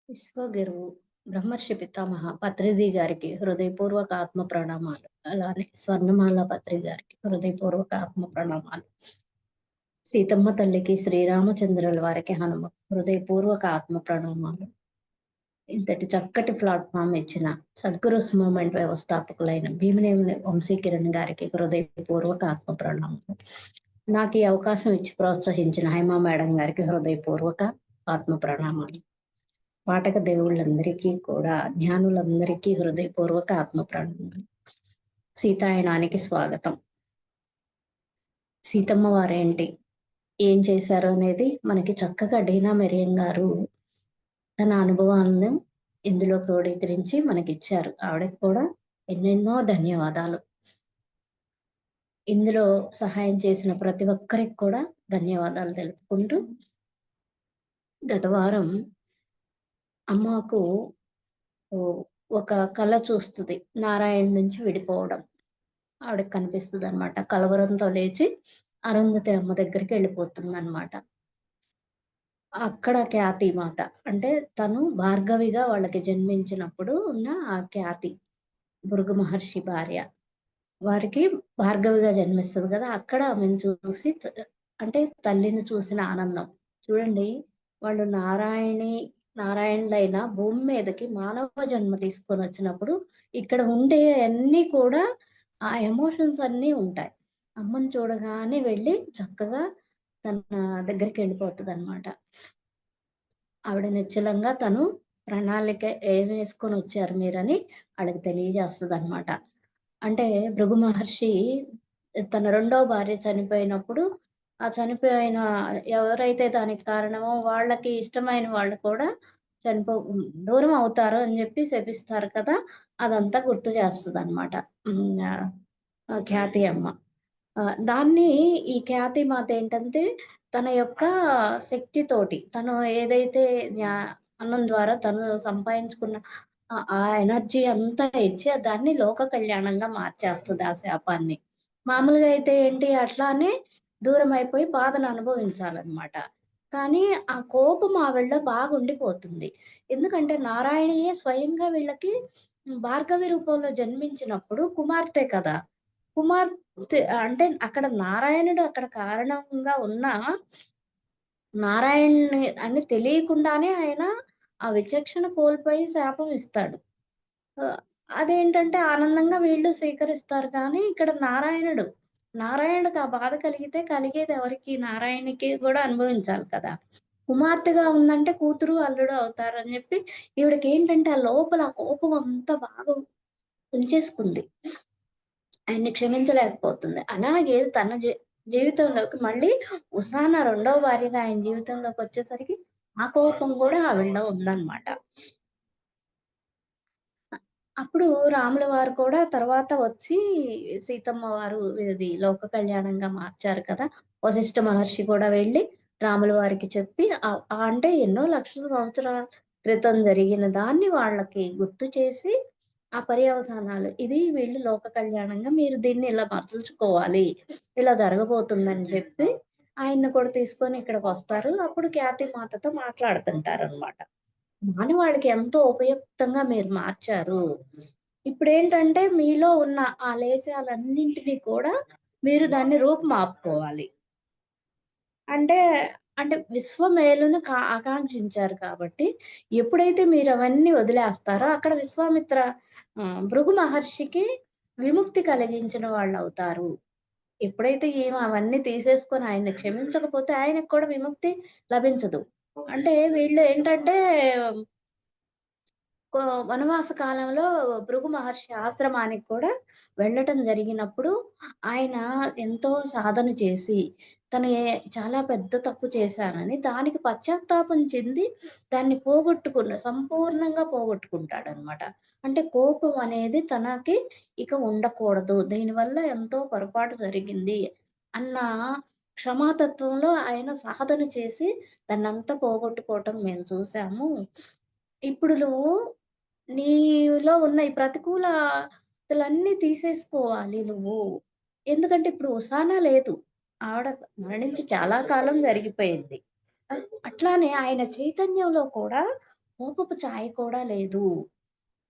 విశ్వగురువు బ్రహ్మర్షి పితామహ పత్రిజీ గారికి హృదయపూర్వక ఆత్మ ప్రణామాలు. అలానే స్వర్ణమాల పత్రి గారికి హృదయపూర్వక ఆత్మ ప్రణామాలు. సీతమ్మ తల్లికి శ్రీరామచంద్రుల వారికి హృదయపూర్వక ఆత్మ ప్రణామాలు. ఇంతటి చక్కటి ప్లాట్ఫామ్ ఇచ్చిన సద్గురుస్ మూవ్మెంట్ వ్యవస్థాపకులైన భీమినేని వంశీకిరణ్ గారికి హృదయపూర్వక ఆత్మ ప్రణామాలు. నాకు ఈ అవకాశం ఇచ్చి ప్రోత్సహించిన హైమా మేడం గారికి హృదయపూర్వక ఆత్మ ప్రణామాలు. పాఠక దేవుళ్ళందరికీ కూడా జ్ఞానులందరికీ హృదయపూర్వక ఆత్మ ప్రణామాలు. సీతాయనానికి స్వాగతం. సీతమ్మ వారేంటి, ఏం చేశారు అనేది మనకి చక్కగా డీనా మెరియం గారు తన అనుభవాలను ఇందులో క్రోడీకరించి మనకిచ్చారు. ఆవిడకి కూడా ఎన్నెన్నో ధన్యవాదాలు. ఇందులో సహాయం చేసిన ప్రతి ఒక్కరికి కూడా ధన్యవాదాలు తెలుపుకుంటూ, గత వారం అమ్మకు ఒక కళ చూస్తుంది, నారాయణ నుంచి విడిపోవడం ఆవిడకి కనిపిస్తుంది అనమాట. కలవరంతో లేచి అరుంధతి అమ్మ దగ్గరికి వెళ్ళిపోతుంది అనమాట. అక్కడ ఖ్యాతి మాత అంటే తను భార్గవిగా వాళ్ళకి జన్మించినప్పుడు ఉన్న ఆ ఖ్యాతి భృగు మహర్షి భార్య, వారికి భార్గవిగా జన్మిస్తుంది కదా. అక్కడ ఆమెను చూసి అంటే తల్లిని చూసిన ఆనందం చూడండి. వాళ్ళు నారాయణులైన భూమి మీదకి మానవ జన్మ తీసుకొని వచ్చినప్పుడు ఇక్కడ ఉండే అన్నీ కూడా ఆ ఎమోషన్స్ అన్నీ ఉంటాయి. అమ్మని చూడగానే వెళ్ళి చక్కగా తన దగ్గరికి వెళ్ళిపోతుంది అనమాట. ఆవిడ నిశ్చలంగా తను ప్రణాళిక ఏం వేసుకొని వచ్చారు మీరని ఆవిడకి తెలియజేస్తుంది అనమాట. అంటే భృగు మహర్షి తన రెండవ భార్య చనిపోయినప్పుడు ఆ చనిపోయిన ఎవరైతే దానికి కారణమో వాళ్ళకి ఇష్టమైన వాళ్ళు కూడా చనిపో దూరం అవుతారు అని చెప్పి శపిస్తారు కదా. అదంతా గుర్తు చేస్తుంది అనమాట ఖ్యాతి అమ్మ. దాన్ని ఈ ఖ్యాతి మాత ఏంటంటే తన యొక్క శక్తితోటి తను ఏదైతే అన్నం ద్వారా తను సంపాదించుకున్న ఆ ఎనర్జీ అంతా ఇచ్చి దాన్ని లోక కళ్యాణంగా మార్చేస్తుంది ఆ శాపాన్ని. మామూలుగా అయితే ఏంటి, అట్లానే దూరం అయిపోయి బాధను అనుభవించాలన్నమాట. కానీ ఆ కోపం ఆవిడలో బాగుండిపోతుంది. ఎందుకంటే నారాయణీయే స్వయంగా వీళ్ళకి భార్గవి రూపంలో జన్మించినప్పుడు కుమార్తె కదా. కుమార్తె అంటే అక్కడ నారాయణుడు అక్కడ కారణంగా ఉన్న నారాయణుని అని తెలియకుండానే ఆయన ఆ విచక్షణ కోల్పోయి శాపం ఇస్తాడు. అదేంటంటే ఆనందంగా వీళ్ళు స్వీకరిస్తారు కానీ ఇక్కడ నారాయణుడికి ఆ బాధ కలిగితే కలిగేది ఎవరికి? నారాయణికి కూడా అనుభవించాలి కదా. కుమార్తెగా ఉందంటే కూతురు, అల్లుడు అవుతారని చెప్పి ఈవిడకేంటంటే ఆ లోపల ఆ కోపం అంతా బాగా ఉంచేసుకుంది. ఆయన్ని క్షమించలేకపోతుంది. అలాగే తన జీవితంలోకి మళ్ళీ ఉసాన రెండవ భార్యగా ఆయన జీవితంలోకి వచ్చేసరికి ఆ కోపం కూడా ఆవిడలో ఉందన్నమాట. అప్పుడు రాముల వారు కూడా తర్వాత వచ్చి సీతమ్మ వారు ఇది లోక కళ్యాణంగా మార్చారు కదా. వశిష్ఠ మహర్షి కూడా వెళ్ళి రాముల వారికి చెప్పి అంటే ఎన్నో లక్షల సంవత్సరాల క్రితం జరిగిన దాన్ని వాళ్ళకి గుర్తు చేసి ఆ పర్యవసానాలు ఇది వీళ్ళు లోక కళ్యాణంగా మీరు దీన్ని ఇలా మరల్చుకోవాలి, ఇలా జరగబోతుందని చెప్పి ఆయన్ని కూడా తీసుకొని ఇక్కడికొస్తారు. అప్పుడు ఖ్యాతి మాతతో మాట్లాడుతుంటారనమాట. మానవాళికి ఎంతో ఉపయుక్తంగా మీరు మార్చారు. ఇప్పుడేంటంటే మీలో ఉన్న ఆ లేశాలన్నింటినీ కూడా మీరు దాన్ని రూపుమాపుకోవాలి. అంటే, అంటే విశ్వమేలును ఆకాంక్షించారు కాబట్టి, ఎప్పుడైతే మీరవన్నీ వదిలేస్తారో అక్కడ విశ్వామిత్ర భృగు మహర్షికి విముక్తి కలిగించిన వాళ్ళవుతారు. ఎప్పుడైతే ఈమె అవన్నీ తీసేసుకొని ఆయన్ని క్షమించకపోతే ఆయనకు కూడా విముక్తి లభించదు. అంటే వీళ్ళు ఏంటంటే కొ వనవాస కాలంలో భృగు మహర్షి ఆశ్రమానికి కూడా వెళ్ళటం జరిగినప్పుడు, ఆయన ఎంతో సాధన చేసి, తను చాలా పెద్ద తప్పు చేశానని దానికి పశ్చాత్తాపం చెంది, దాన్ని సంపూర్ణంగా పోగొట్టుకుంటాడనమాట. అంటే కోపం అనేది తనకి ఇక ఉండకూడదు. దీనివల్ల ఎంతో పొరపాటు జరిగింది అన్న క్షమాతత్వంలో ఆయన సాధన చేసి దాన్నంతా పోగొట్టుకోవటం మేము చూసాము. ఇప్పుడు నువ్వు నీలో ఉన్న ఈ ప్రతికూలతలన్నీ తీసేసుకోవాలి నువ్వు. ఎందుకంటే ఇప్పుడు ఉసాన లేదు. ఆవిడ మరణించి చాలా కాలం జరిగిపోయింది. అట్లానే ఆయన చైతన్యంలో కూడా కోపపు ఛాయ కూడా లేదు.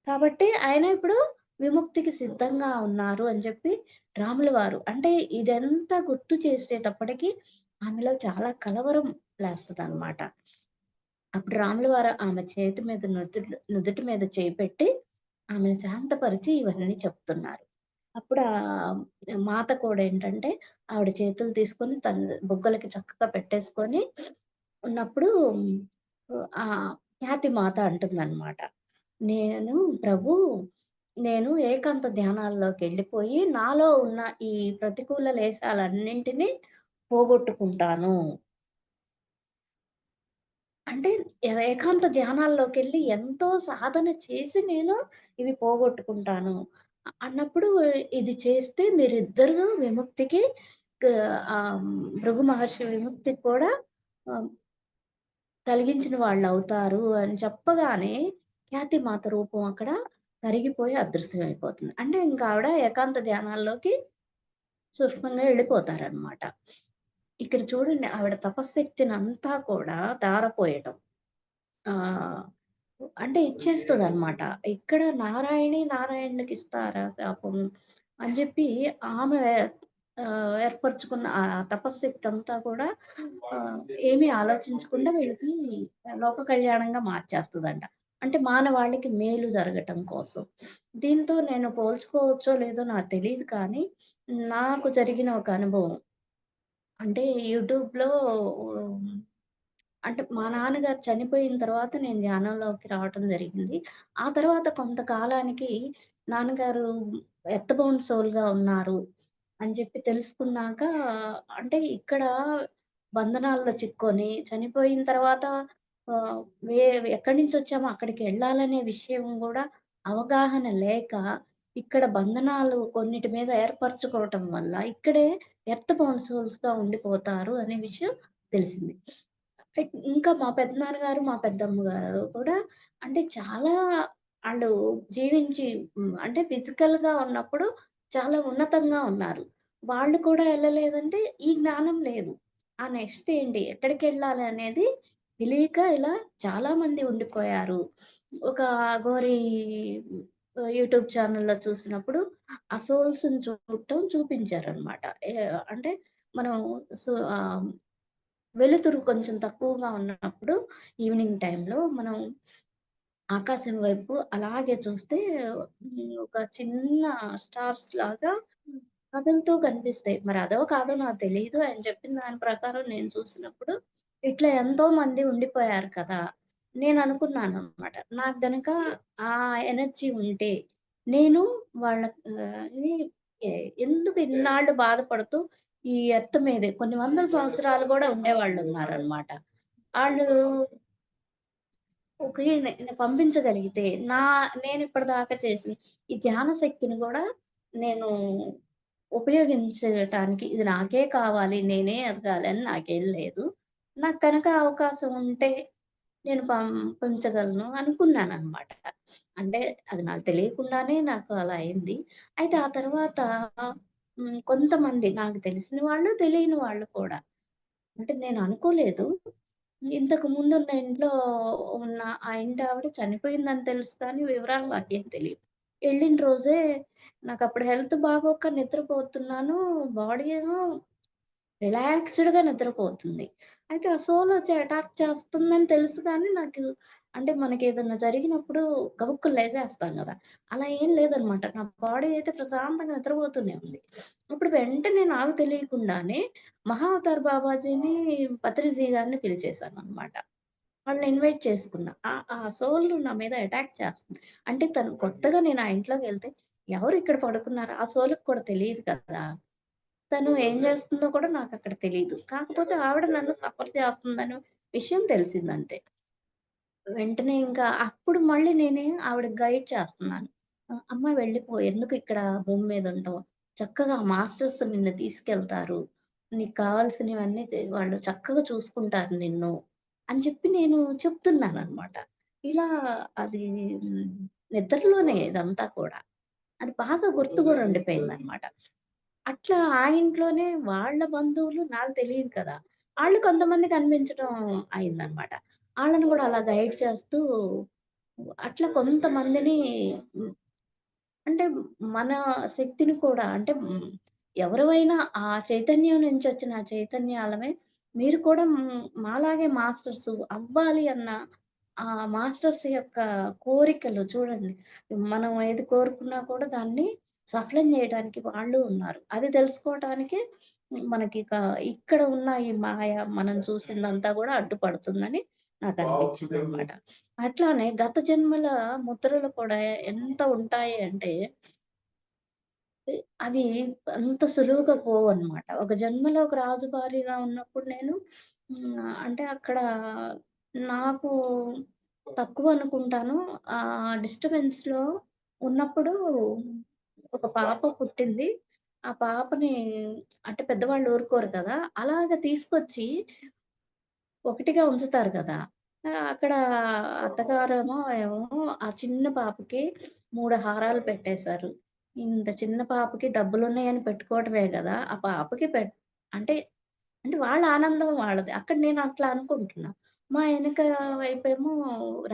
కాబట్టి ఆయన ఇప్పుడు విముక్తికి సిద్ధంగా ఉన్నారు అని చెప్పి రాముల వారు అంటే ఇదంతా గుర్తు చేసేటప్పటికి ఆమెలో చాలా కలవరం లేస్తదనమాట. అప్పుడు రాముల వారు ఆమె చేతి మీద నుదుటి మీద చేయి పెట్టి ఆమెను శాంతపరిచి ఇవన్నీ చెప్తున్నారు. అప్పుడు మాత కూడా ఏంటంటే ఆవిడ చేతులు తీసుకొని తన బుగ్గలకి చక్కగా పెట్టేసుకొని ఉన్నప్పుడు ఖ్యాతి మాత అంటుందనమాట. నేను ప్రభు నేను ఏకాంత ధ్యానాల్లోకెళ్ళిపోయి నాలో ఉన్న ఈ ప్రతికూల లేశాలన్నింటినీ పోగొట్టుకుంటాను. అంటే ఏకాంత ధ్యానాల్లోకెళ్ళి ఎంతో సాధన చేసి నేను ఇవి పోగొట్టుకుంటాను. అన్నప్పుడు ఇది చేస్తే మీరిద్దరూ విముక్తికి క భృగు మహర్షి విముక్తికి కూడా ఆహ్, కలిగించిన వాళ్ళవుతారు అని చెప్పగానే ఖ్యాతిమాత రూపం అక్కడ కరిగిపోయి అదృశ్యమైపోతుంది. అంటే ఇంక ఆవిడ ఏకాంత ధ్యానాల్లోకి సూక్ష్మంగా వెళ్ళిపోతారనమాట. ఇక్కడ చూడండి ఆవిడ తపశ్శక్తినంతా కూడా ధారపోయటం. ఆ! అంటే ఇచ్చేస్తదనమాట. ఇక్కడ నారాయణి నారాయణుడికిస్తారా శాపం అని జెప్పి ఆమె ఏర్పరచుకున్న ఆ తపశ్శక్తంతా కూడా ఆహ్, ఏమీ ఆలోచించకుండా వీళ్ళకి లోక కళ్యాణంగా మార్చేస్తదంట. అంటే మానవాళికి మేలు జరగటం కోసం. దీంతో నేను పోల్చుకోవచ్చో లేదో నాకు తెలీదు కానీ, నాకు జరిగిన ఒక అనుభవం. అంటే యూట్యూబ్‌లో అంటే మా నాన్నగారు చనిపోయిన తర్వాత నేను ధ్యానంలోకి రావటం జరిగింది. ఆ తర్వాత కొంతకాలానికి నాన్నగారు ఎర్త్ సోల్‌గా ఉన్నారు అని చెప్పి తెలుసుకున్నాక అంటే ఇక్కడ బంధనాల్లో చిక్కొని చనిపోయిన తర్వాత ఆహ్, వే ఎక్కడి నుంచొచ్చామో అక్కడికెళ్ళాలనే విషయం గూడా అవగాహన లేక ఇక్కడ బంధనాలు కొన్నిటి మీద ఏర్పరచుకోవటం వల్ల ఇక్కడే ఎర్త్ బౌండ్ సోల్స్‌గా ఉండిపోతారు అనే విషయం తెలిసింది. ఇంకా మా పెద్దనాన్నగారు, మా పెద్దమ్మ గారు కూడా అంటే చాలా ఆళ్ళు జీవించి అంటే ఫిజికల్‌గా ఉన్నప్పుడు చాలా ఉన్నతంగా ఉన్నారు. వాళ్ళు కూడా ఎళ్ళలేదంటే ఈ జ్ఞానం లేదు. ఆ నెక్స్ట్ ఏంటి? ఎక్కడికెళ్ళాలి అనేది తెలియక ఇలా చాలామంది ఉండిపోయారు. ఒక అఘోరి యూట్యూబ్ ఛానెల్‌లో చూసినప్పుడు ఆ సోల్స్‌ని చూపించారనమాట. అంటే మనం వెలుతురు కొంచెం తక్కువగా ఉన్నప్పుడు ఈవినింగ్ టైంలో మనం ఆకాశం వైపు అలాగే చూస్తే ఒక చిన్న స్టార్స్ లాగా కదులుతూ కనిపిస్తాయి. మరి అదో కాదో నాకు తెలీదు. ఆయన చెప్పిన దాని ప్రకారం నేను చూసినప్పుడు ఇట్లా ఎంతో మంది ఉండిపోయారు కదా! నేననుకున్నాననమాట. నాకు గనక ఆ ఎనర్జీ ఉంటే నేను వాళ్ళ ని ఎ ఎందుకు ఇన్నాళ్ళు బాధపడుతూ ఈ ఎర్త్ మీదే కొన్ని వందల సంవత్సరాలు గూడా ఉండేవాళ్ళున్నారనమాట. ఆళ్ళు ఓకే. పంపించగలిగితే నేనిప్పటిదాకా చేసిన ఈ ధ్యాన శక్తిని గూడా నేను ఉపయోగించటానికి ఇది నాకే కావాలి, నేనే ఎదగాలి అని నాకేం లేదు. నాకు కనుక అవకాశం ఉంటే నేను పంపించగలను అనుకున్నాననమాట. అంటే అది నాకు తెలియకుండానే నాకు అలా అయింది. అయితే ఆ తర్వాత కొంతమంది నాకు తెలిసిన వాళ్ళు, తెలియని వాళ్ళు కూడా అంటే నేను అనుకోలేదు. ఇంతకు ముందున్న ఇంట్లో ఉన్న ఆ ఇంటావిడ చనిపోయిందని తెలుసు కానీ వివరాలు నాకేం తెలీదు. ఎళ్ళిన రోజే నాకప్పుడు హెల్త్ బాగోక నిద్రపోతున్నాను. బాడీ ఏమో రిలాక్స్‌డ్‌గా నిద్రపోతుంది. అయితే ఆ సోలొచ్చి అటాక్ చేస్తుందని తెలుసు కానీ నాకు అంటే మనకేదన్నా జరిగినప్పుడు గబుక్కున లేచేస్తాం గదా! అలా ఏం లేదనమాట. నా బాడీ అయితే ప్రశాంతంగా నిద్రపోతూనే ఉంది. అప్పుడు వెంటనే నాకు తెలియకుండానే మహావతార్ బాబాజీని, పత్రిజీ గారిని పిలిచేశాననమాట. వాళ్ళని ఇన్వైట్ చేసుకున్నా. ఆ సోల్ నా మీద అటాక్ చేస్తుంది. అంటే తను కొత్తగా నేను ఆ ఇంట్లోకెళ్తే ఎవరు ఇక్కడ పడుకున్నారు? ఆ సోల్‌కి కూడా తెలీదు కదా! తను ఏం జేస్తుందో కూడా నాకక్కడ తెలీదు. కాకపోతే ఆవిడ నన్ను సఫర్ చేస్తుందనే విషయం తెలిసిందంతే. వెంటనే ఇంకా అప్పుడు మళ్ళీ ఆవిడకి గైడ్ చేస్తున్నాను. "అమ్మ వెళ్ళిపో. ఎందుకిక్కడ భూమి మీద ఉంటావు? చక్కగా మాస్టర్స్ నిన్ను తీసుకెళ్తారు. నీకు కావాల్సినవన్నీ వాళ్ళు చక్కగా చూసుకుంటారు నిన్ను" అని చెప్పి నేను చెప్తున్నాననమాట. ఇలా అది హ్మ్, నిద్రలోనే ఇదంతా కూడా. అది బాగా గుర్తు గూడా ఉండిపోయిందనమాట. అట్లా ఆ ఇంట్లోనే వాళ్ళ బంధువులు నాకు తెలీదు కదా! ఆళ్ళు కొంతమంది కనిపించడం అయిందనమాట. ఆళ్ళని గూడా అలా గైడ్ చేస్తూ అట్లా కొంతమందిని హ్మ్. అంటే మన శక్తిని కూడా అంటే ఎవరివైనా ఆ చైతన్యం నుంచొచ్చిన ఆ చైతన్యాలమే మీరు కూడా మాలాగే మాస్టర్స్ అవ్వాలి అన్న ఆ మాస్టర్స్ యొక్క కోరికలు చూడండి. మనం ఏది కోరుకున్నా కూడా దాన్ని సఫలం జేయడానికి వాళ్ళు ఉన్నారు. అది తెలుసుకోవటానికే మనకిక ఇక్కడ ఉన్న ఈ మాయ మనం చూసిందంతా గూడా అడ్డుపడుతుందని నాకనిపించిందనమాట. అట్లానే గత జన్మల ముద్రలు కూడా ఎంత ఉంటాయి అంటే అవి అంత సులువుగా పోవన్నమాట. ఒక జన్మలో ఒక రాజుబారిగా ఉన్నప్పుడు నేను అంటే అక్కడ నాకు తక్కువ అనుకుంటాను. డిస్టర్బెన్స్‌లో ఉన్నప్పుడు ఒక పాప పుట్టింది. ఆ పాపని అంటే పెద్దవాళ్ళు ఊరుకోరు కదా! అలాగ తీసుకొచ్చి ఒకటిగా ఉంచుతారు కదా! అక్కడ అత్తగారేమో ఆ చిన్న పాపకి 3 హారాలు పెట్టేశారు. ఇంత చిన్న పాపకి డబ్బులున్నాయని పెట్టుకోవటమే గదా! ఆ పాపకి అంటే, అంటే వాళ్ళ ఆనందం వాళ్ళది. అక్కడ నేను అట్లా అనుకుంటున్నా. మా ఎనక వైపేమో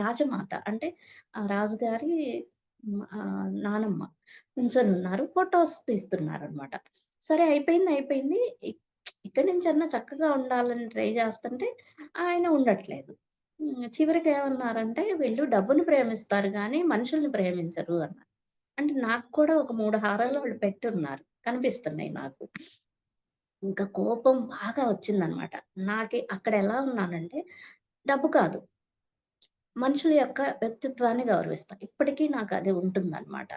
రాజమాత అంటే ఆ రాజుగారి నానమ్మ నుంచొనున్నారు. ఫోటోస్ తీస్తున్నారనమాట. సరే అయిపోయింది, అయిపోయింది. ఇక్కడి నుంచన్నా చక్కగా ఉండాలని ట్రై చేస్తుంటే ఆయన ఉండట్లేదు. చివరికేమన్నారంటే, "వీళ్ళు డబ్బుని ప్రేమిస్తారు గానీ, మనుషుల్ని ప్రేమించరు" అన్నారు. అంటే నాకు కూడా ఒక 3 హారాలు వాళ్ళు పెట్టున్నారు. కనిపిస్తున్నాయి నాకు. ఇంకా కోపం బాగా వచ్చిందనమాట. అక్కడ ఎలా ఉన్నానంటే, డబ్బు కాదు, మనుషుల యొక్క వ్యక్తిత్వాన్ని గౌరవిస్తా. ఇప్పటికీ నాకది ఉంటుందనమాట.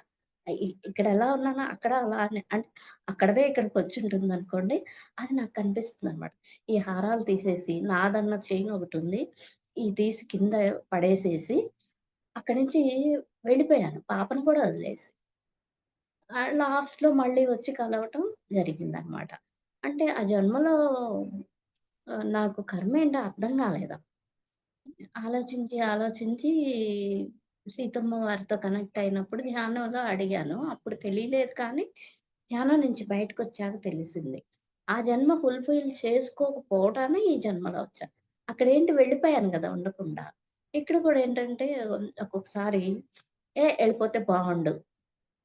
ఇక్కడ ఎలా ఉన్నానో అక్కడ అలానే అంటే అక్కడిదే ఇక్కడికొచ్చుంటుందనుకోండి. అది నాకు కనిపిస్తుందనమాట. ఈ హారాలు తీసేసి నాదన్న చైన్ ఒకటుంది. ఇది తీసి కింద పడేసేసి అక్కడి నుంచి వెళ్ళిపోయాను. పాపను కూడా వదిలేసి. లాస్ట్‌లో మళ్ళీ వచ్చి కలవటం జరిగిందనమాట. అంటే ఆ జన్మలో నాకు కర్మేంటో అర్థం కాలేదు. ఆలోచించి, ఆలోచించి సీతమ్మ వారితో కనెక్ట్ అయినప్పుడు ధ్యానంలో అడిగాను. అప్పుడు తెలియలేదు కానీ, ధ్యానం నుంచి బయటకొచ్చాక తెలిసింది. ఆ జన్మ ఫుల్‌ఫిల్ చేసుకోకపోవటానే ఈ జన్మలో వచ్చా. అక్కడేంటి వెళ్ళిపోయాను గదా! ఉండకుండా. ఇక్కడ కూడా ఏంటంటే ఒక్కొక్కసారి ఎళ్ళిపోతే బావుండు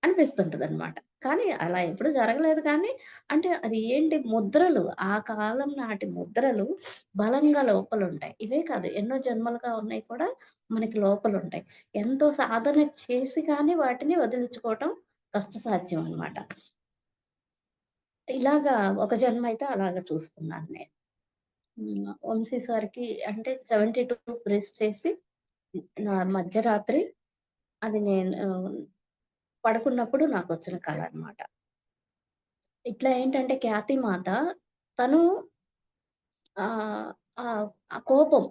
అనిపిస్తుంటదనమాట. కానీ అలా ఎప్పుడు జరగలేదు కానీ, అంటే అది ఏంటి ముద్రలు, ఆ కాలం నాటి ముద్రలు బలంగా లోపలుంటాయి. ఇవే కాదు ఎన్నో జన్మలుగా ఉన్నాయి కూడా మనకి లోపలుంటాయి. ఎంతో సాధన చేసి కానీ వాటిని వదిలించుకోవటం కష్టసాధ్యం అనమాట. ఇలాగా ఒక జన్మైతే అలాగా చూసుకున్నాను నేను. వంశీ సార్‌కి అంటే 72 ప్రెస్ చేసి మధ్యరాత్రి అది నేను పడుకున్నప్పుడు నాకొచ్చిన కల అనమాట. ఇట్లా ఏంటంటే 'ఖ్యాతి మాత' తను ఆహ్, ఆహ్, ఆ కోపం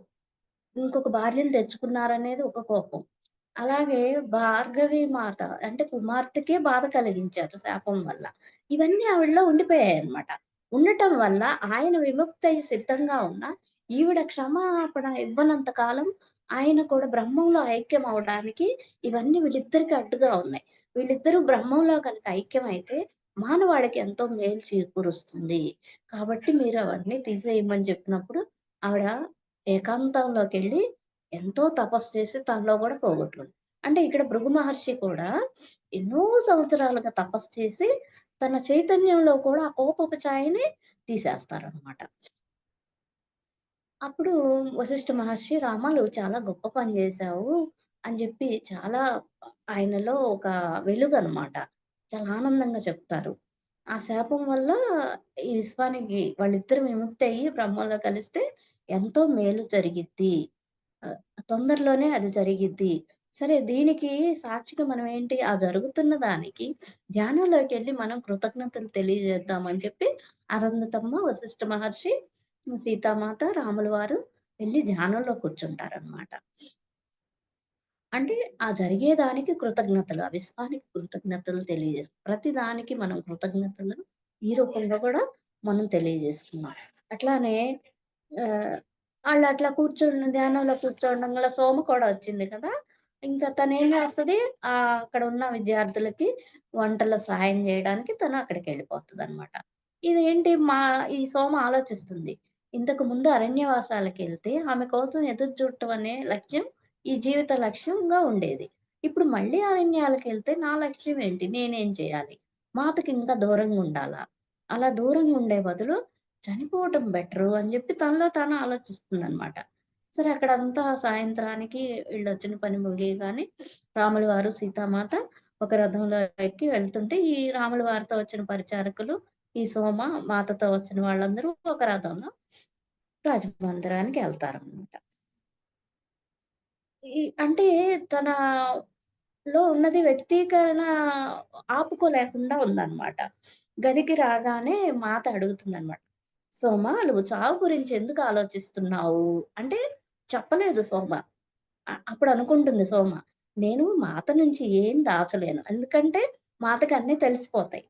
ఇంకొక భార్యను తెచ్చుకున్నారనేది ఒక కోపం. అలాగే భార్గవి మాత అంటే కుమార్తెకే బాధ కలిగించారు శాపం వల్ల. ఇవన్నీ ఆవిడలో ఉండిపోయాయన్నమాట. ఉండటం వల్ల ఆయన విముక్తయి సిద్ధంగా ఉన్నా, ఈవిడ క్షమాపణ ఇవ్వనంత కాలం ఆయన కూడా బ్రహ్మంలో ఐక్యం అవ్వడానికి ఇవన్నీ వీళ్ళిద్దరికి అడ్డుగా ఉన్నాయి. వీళ్ళిద్దరూ బ్రహ్మంలో గనక ఐక్యమైతే మానవాళికి ఎంతో మేలు చేకూరుస్తుంది. కాబట్టి మీరు అవన్నీ తీసేయమని చెప్పినప్పుడు ఆవిడ ఏకాంతంలోకెళ్ళి ఎంతో తపస్సు చేసి తనలో గూడా పోగొట్టుకుంది. అంటే ఇక్కడ భృగు మహర్షి కూడా ఎన్నో సంవత్సరాలుగా తపస్సు చేసి తన చైతన్యంలో కూడా ఆ కోపపు ఛాయని తీసేస్తారనమాట. అప్పుడు వశిష్ఠ మహర్షి "రామ చాలా గొప్ప పని జేశావు" అని జెప్పి చాలా ఆయనలో ఒక వెలుగనమాట. చాలా ఆనందంగా చెప్తారు. ఆ శాపం వల్ల ఈ విశ్వానికి వాళ్ళిద్దరు విముక్తయ్యి బ్రహ్మంలో కలిస్తే ఎంతో మేలు జరిగిద్ది. ఆహ్, తొందరలోనే అది జరిగిద్ది. సరే దీనికి సాక్షిగా మనం ఏంటి, ఆ జరుగుతున్న దానికి ధ్యానంలోకెళ్ళి మనం కృతజ్ఞతలు తెలియజేద్దామని చెప్పి అరుంధతమ్మ, వశిష్ఠ మహర్షి, సీతామాత, రాముల వారు వెళ్లి ధ్యానంలో కూర్చుంటారనమాట. అంటే ఆ జరిగేదానికి కృతజ్ఞతలు, ఆ విశ్వానికి కృతజ్ఞతలు ప్రతి దానికి మనం కృతజ్ఞతలు ఈ రూపంలో కూడా మనం తెలియజేస్తున్నాం. అట్లానే ఆహ్, ఆళ్ళట్లా కూర్చొని ధ్యానంలో కూర్చోవడం వల్ల సోమ కూడా వచ్చింది కదా! ఇంకా తనేం చేస్తది అక్కడున్న విద్యార్థులకి వంటలో సహాయం జేయడానికి తను అక్కడికెళ్ళిపోతదనమాట. ఇదేంటి ఈ సోమ ఆలోచిస్తుంది. ఇంతకుముందు అరణ్యవాసాలకెళ్తే ఆమె కోసం ఎదురు చూడటం అనే లక్ష్యం ఈ జీవిత లక్ష్యంగా ఉండేది. ఇప్పుడు మళ్ళీ అరణ్యాలకెళ్తే నా లక్ష్యం ఏంటి? నేనేం చేయాలి? మాతకి ఇంకా దూరంగా ఉండాలా? అలా దూరంగా ఉండే బదులు చనిపోవటం బెటరు అని జెప్పి తనలో తాను ఆలోచిస్తుందనమాట. సరే అక్కడంతా సాయంత్రానికి వీళ్ళొచ్చిన పని ముగియగానే రాముల వారు, సీతామాత ఒక రథంలో ఎక్కి వెళ్తుంటే, ఈ రాముల వారితో వచ్చిన పరిచారకులు, ఈ సోమ, మాతతో వచ్చిన వాళ్ళందరూ ఒక రథంలో రాజమందిరానికి ఎళ్తారనమాట. అంటే తనలో ఉన్నది వ్యక్తీకరణ ఆపుకోలేకుండా ఉందనమాట. గదికి రాగానే మాత అడుగుతుందనమాట. "సోమ నువ్వు చావు గురించి ఎందుకు ఆలోచిస్తున్నావు?" అంటే చెప్పలేదు సోమ. అప్పుడనుకుంటుంది సోమ. నేను మాత నుంచి ఏం దాచలేను. ఎందుకంటే మాతకి అన్నీ తెలిసిపోతాయి.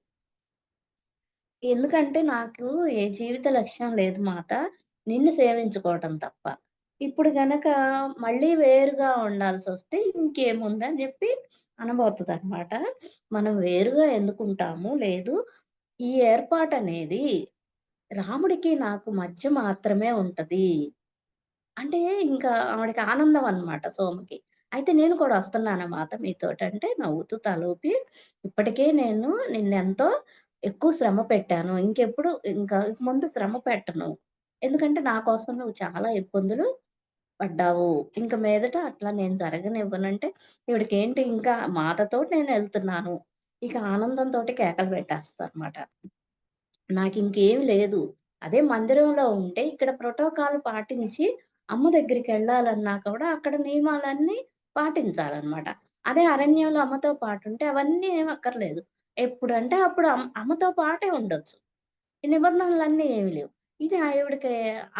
ఎందుకంటే నాకు ఏ జీవిత లక్ష్యం లేదు మాత. నిన్ను సేవించుకోవటం తప్ప. ఇప్పుడు గనక మళ్ళీ వేరుగా ఉండాల్సొస్తే ఇంకేముందని జెప్పి అనబోతదనమాట. మనం వేరుగా ఎందుకుంటాము? లేదు. ఈ ఏర్పాటనేది రాముడికి నాకు మధ్య మాత్రమే ఉంటది. అంటే ఇంకా ఆవిడకి ఆనందం అన్నమాట సోమకి. అయితే నేను కూడా వస్తున్నానా మాత మీతోటంటే నవ్వుతూ తలూపి, ఇప్పటికే నేను నిన్నెంతో ఎక్కువ శ్రమ పెట్టాను. ఇంకెప్పుడు ఇంకా ఇక ముందు శ్రమ పెట్టను. ఎందుకంటే నా కోసం నువ్వు చాలా ఇబ్బందులు పడ్డావు. ఇంక మీదట అట్లా నేను జరగనివ్వనంటే, ఈవిడకేంటి ఇంకా మాతతోటి నేనెళ్తున్నాను. ఇక ఆనందంతోటి కేకలు పెట్టేస్తదన్నమాట. నాకింకేమి లేదు. అదే మందిరంలో ఉంటే ఇక్కడ ప్రోటోకాల్ పాటించి అమ్మ దగ్గరికెళ్ళాలన్నా కూడా అక్కడ నియమాలన్నీ పాటించాలనమాట. అదే అరణ్యంలో అమ్మతో పాటుంటే అవన్నీ ఏమి అక్కర్లేదు. ఎప్పుడంటే అప్పుడు అమ్మతో పాటే ఉండొచ్చు. ఈ నిబంధనలన్నీ ఏమి లేవు. ఇది ఆవిడకి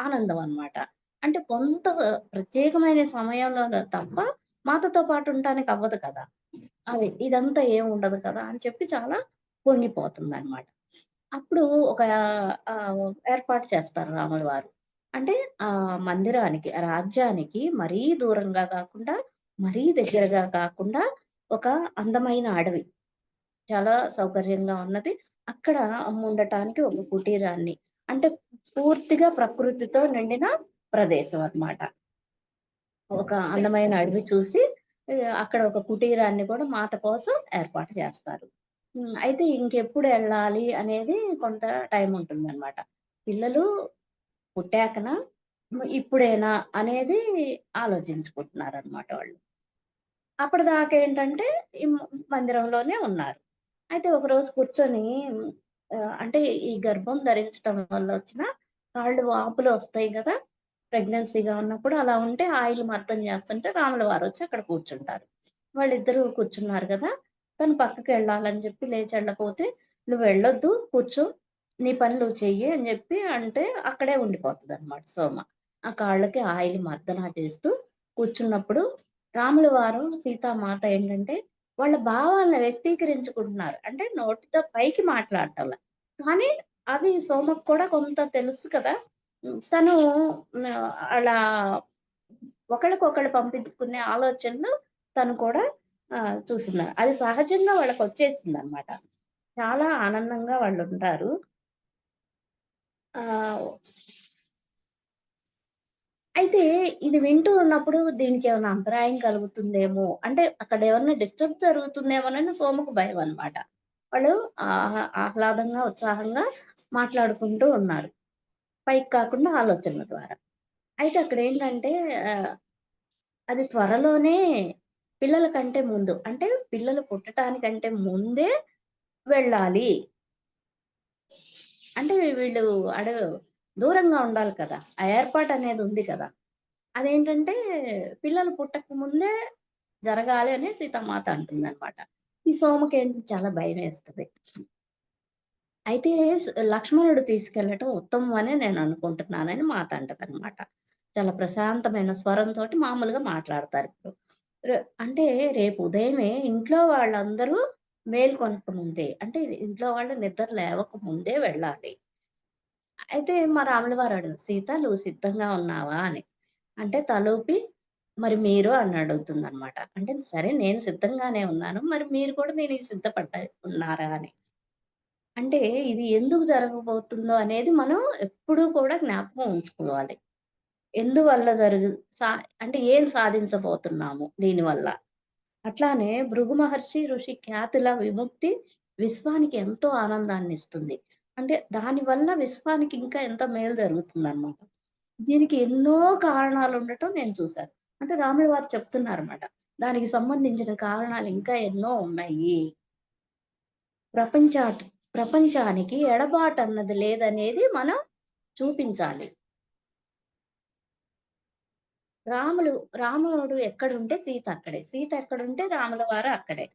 ఆనందం అన్నమాట. అంటే కొంత ప్రత్యేకమైన సమయంలోనే తప్ప మాతతో పాటు ఉండటానికి అవ్వదు కదా! అది. ఇదంతా ఏముండదు కదా! అని చెప్పి చాలా పొంగిపోతుందనమాట. అప్పుడు ఒక ఏర్పాటు చేస్తారు రాముల వారు. అంటే మందిరానికి, రాజ్యానికి మరీ దూరంగా కాకుండా, మరీ దగ్గరగా కాకుండా ఒక అందమైన అడవి. చాలా సౌకర్యంగా ఉన్నది. అక్కడ అమ్ముండటానికి ఒక కుటీరాన్ని అంటే పూర్తిగా ప్రకృతితో నిండిన ప్రదేశం అన్నమాట. ఒక అందమైన అడవి చూసి అక్కడ ఒక కుటీరాన్ని కూడా మాత కోసం ఏర్పాటు చేస్తారు. అయితే ఇంకెప్పుడు ఎళ్ళాలి అనేది కొంత టైం ఉంటుందన్నమాట. పిల్లలు పుట్టాకనా, ఇప్పుడేనా అనేది ఆలోచించుకుంటున్నారన్నమాట వాళ్ళు. అప్పటిదాకా ఏంటంటే ఈ మందిరంలోనే ఉన్నారు. అయితే ఒకరోజు కూర్చొని అంటే ఈ గర్భం ధరించటం వల్ల వచ్చిన కాళ్ళు వాపులొస్తాయి గదా! ప్రెగ్నెన్సీగా ఉన్నప్పుడు అలా ఉంటే ఆయిల్ మర్దన చేస్తుంటే రాముల వారొచ్చి అక్కడ కూర్చుంటారు. వాళ్ళిద్దరూ కూర్చున్నారు గదా! తను పక్కకెళ్ళాలని జెప్పి లేచెళ్ళపోతే, "నువ్వెళ్ళొద్దు కూర్చో. నీ పని నువ్వు చెయ్యి" అని జెప్పి అంటే అక్కడే ఉండిపోతదనమాట సోమ. ఆ కాళ్ళకి ఆయిల్ మర్దన చేస్తూ కూర్చున్నప్పుడు రాముల వారు, సీతామాత ఏంటంటే వాళ్ళ భావాలను వ్యక్తీకరించుకుంటున్నారు. అంటే నోటితో పైకి మాట్లాడటంల. కానీ అవి సోమకు కూడా కొంత తెలుసు కదా! తను అలా ఒకళ్ళకొకళ్ళు పంపించుకునే ఆలోచనలు తను కూడా చూసింది. అది సహజంగా వాళ్ళకొచ్చేసిందనమాట. చాలా ఆనందంగా వాళ్ళుంటారు. ఆహ్, అయితే ఇది వింటూ ఉన్నప్పుడు దీనికేమన్నా అంతరాయం కలుగుతుందేమో, అంటే అక్కడేమన్నా డిస్టర్బ్ జరుగుతుందేమోనని సోముకు భయమనమాట. వాళ్ళు ఆహ్లాదంగా, ఉత్సాహంగా మాట్లాడుకుంటూ ఉన్నారు. పైకి కాకుండా ఆలోచనల ద్వారా. అయితే అక్కడేంటంటే ఆహ్, అది త్వరలోనే పిల్లల కంటే ముందు, అంటే పిల్లలు పుట్టటానికంటే ముందే వెళ్ళాలి. అంటే వీళ్ళు దూరంగా ఉండాలి కదా! ఆ ఏర్పాటనేది ఉంది కదా! అదేంటంటే పిల్లలు పుట్టక ముందే జరగాలి అని సీతామాత అంటుందనమాట. ఈ సోమకేంటి చాలా భయమేస్తది. అయితే లక్ష్మణుడు తీసుకెళ్ళటం ఉత్తమం అని నేననుకుంటున్నానని మాత అంటదనమాట. చాలా ప్రశాంతమైన స్వరంతోటి మామూలుగా మాట్లాడతారిప్పుడు. రె అంటే రేపు ఉదయమే ఇంట్లో వాళ్ళందరూ మేలుకొనక ముందే, అంటే ఇంట్లో వాళ్ళు నిద్ర లేవక ముందే వెళ్ళాలి. అయితే మా రాముల వారు "సీత నువ్వు సిద్ధంగా ఉన్నావా?" అని. అంటే తలూపి "మరి మీరు?" అని అడుగుతుందనమాట. అంటే సరే నేను సిద్ధంగానే ఉన్నాను. మరి మీరు కూడా దీనికి సిద్ధపడ్డ ఉన్నారా అని. అంటే ఇది ఎందుకు జరగబోతుందో అనేది మనం ఎప్పుడూ కూడా జ్ఞాపకం ఉంచుకోవాలి. ఎందువల్ల సా అంటే ఏం సాధించబోతున్నాము దీనివల్ల? అట్లానే భృగు మహర్షి, ఋషి ఖ్యాతుల విముక్తి విశ్వానికి ఎంతో ఆనందాన్నిస్తుంది. అంటే దానివల్ల విశ్వానికి ఇంకా ఎంతో మేలు జరుగుతుందనమాట. దీనికి ఎన్నో కారణాలుండటం నేను చూశాను. అంటే రాముల వారు చెప్తున్నారన్నమాట. దానికి సంబంధించిన కారణాలు ఇంకా ఎన్నో ఉన్నాయి. ప్రపంచాట్ ప్రపంచానికి ఎడబాటన్నది లేదనేది మనం చూపించాలి. రాములు రాముడు ఎక్కడుంటే సీత అక్కడే. సీత ఎక్కడుంటే రాముల వారు అక్కడే.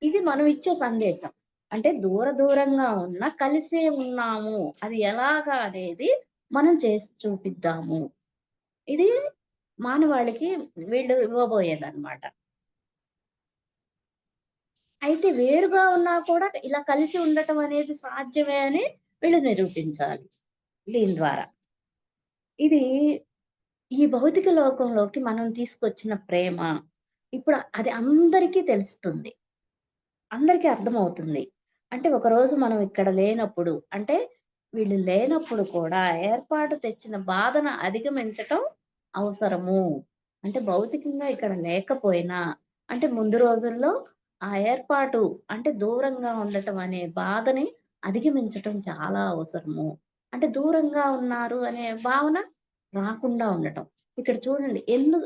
ఇది మనం ఇచ్చే సందేశం. అంటే దూరంగా ఉన్నా కలిసే ఉన్నాము. అది ఎలాగా అనేది మనం చేసి చూపిద్దాము. ఇది మానవాళికి వీళ్ళు ఇవ్వబోయేదన్నమాట. అయితే వేరుగా ఉన్నా కూడా ఇలా కలిసి ఉండటం అనేది సాధ్యమే అని వీళ్ళు నిరూపించాలి దీని ద్వారా. ఇది ఈ భౌతిక లోకంలోకి మనం తీసుకొచ్చిన ప్రేమ, ఇప్పుడు అది అందరికీ తెలుస్తుంది. అందరికీ అర్థమవుతుంది. అంటే ఒకరోజు మనం ఇక్కడ లేనప్పుడు, అంటే వీళ్ళు లేనప్పుడు కూడా ఏర్పాటు తెచ్చిన బాధను అధిగమించటం అవసరము. అంటే భౌతికంగా ఇక్కడ లేకపోయినా, అంటే ముందు రోజుల్లో ఆ ఏర్పాటు అంటే దూరంగా ఉండటం అనే బాధని అధిగమించటం చాలా అవసరము. అంటే దూరంగా ఉన్నారు అనే భావన రాకుండా ఉండటం. ఇక్కడ చూడండి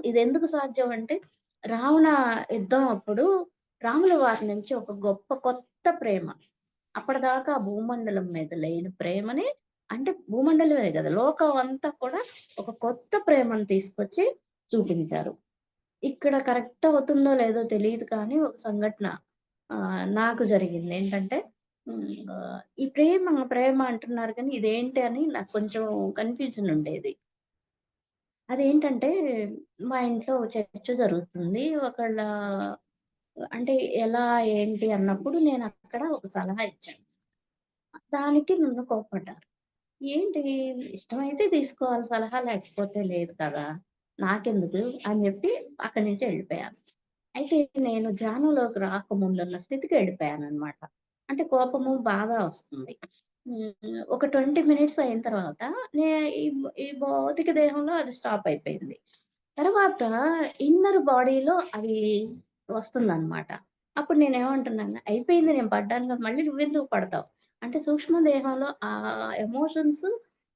ఇదెందుకు సాధ్యం అంటే రావణ యుద్ధం అప్పుడు రాముల వారి నుంచి ఒక గొప్ప కొత్త ప్రేమ. అప్పటిదాకా భూమండలం మీద లేని ప్రేమని అంటే భూమండలమే గదా! లోకం అంతా కూడా ఒక కొత్త ప్రేమను తీసుకొచ్చి చూపించారు. ఇక్కడ కరెక్ట్ అవుతుందో లేదో తెలీదు కానీ ఒక సంఘటన నాకు జరిగింది. ఏంటంటే ఈ ప్రేమ అంటున్నారు కానీ ఇదేంటి అని నాకు కొంచెం కన్‌ఫ్యూజన్ ఉండేది. అదేంటంటే మా ఇంట్లో చర్చ జరుగుతుంది. ఒకళ్ళ అంటే ఎలా ఏంటి అన్నప్పుడు నేనక్కడ ఒక సలహా ఇచ్చాను. దానికి నన్ను కోప్పడ్డారు. ఏంటి ఇష్టమైతే తీసుకోవాలి సలహా లేకపోతే లేదు కదా! నాకెందుకు అని జెప్పి అక్కడి నుంచి ఎళ్ళిపోయాను. అయితే నేను ధ్యానంలోకి రాకముందున్న స్థితికెళ్ళిపోయాననమాట. అంటే కోపము, బాధ వస్తుంది. ఒక 20 మినిట్స్ అయిన తర్వాత నే ఈ ఈ భౌతిక దేహంలో అది స్టాప్ అయిపోయింది. తర్వాత ఇన్నర్ బాడీలో అది వస్తుందనమాట. అప్పుడు నేనేమంటున్నాను, అయిపోయింది నేను పడ్డాను కదా! మళ్ళీ నువ్వెందుకు పడతావు? అంటే సూక్ష్మ దేహంలో ఆ ఎమోషన్స్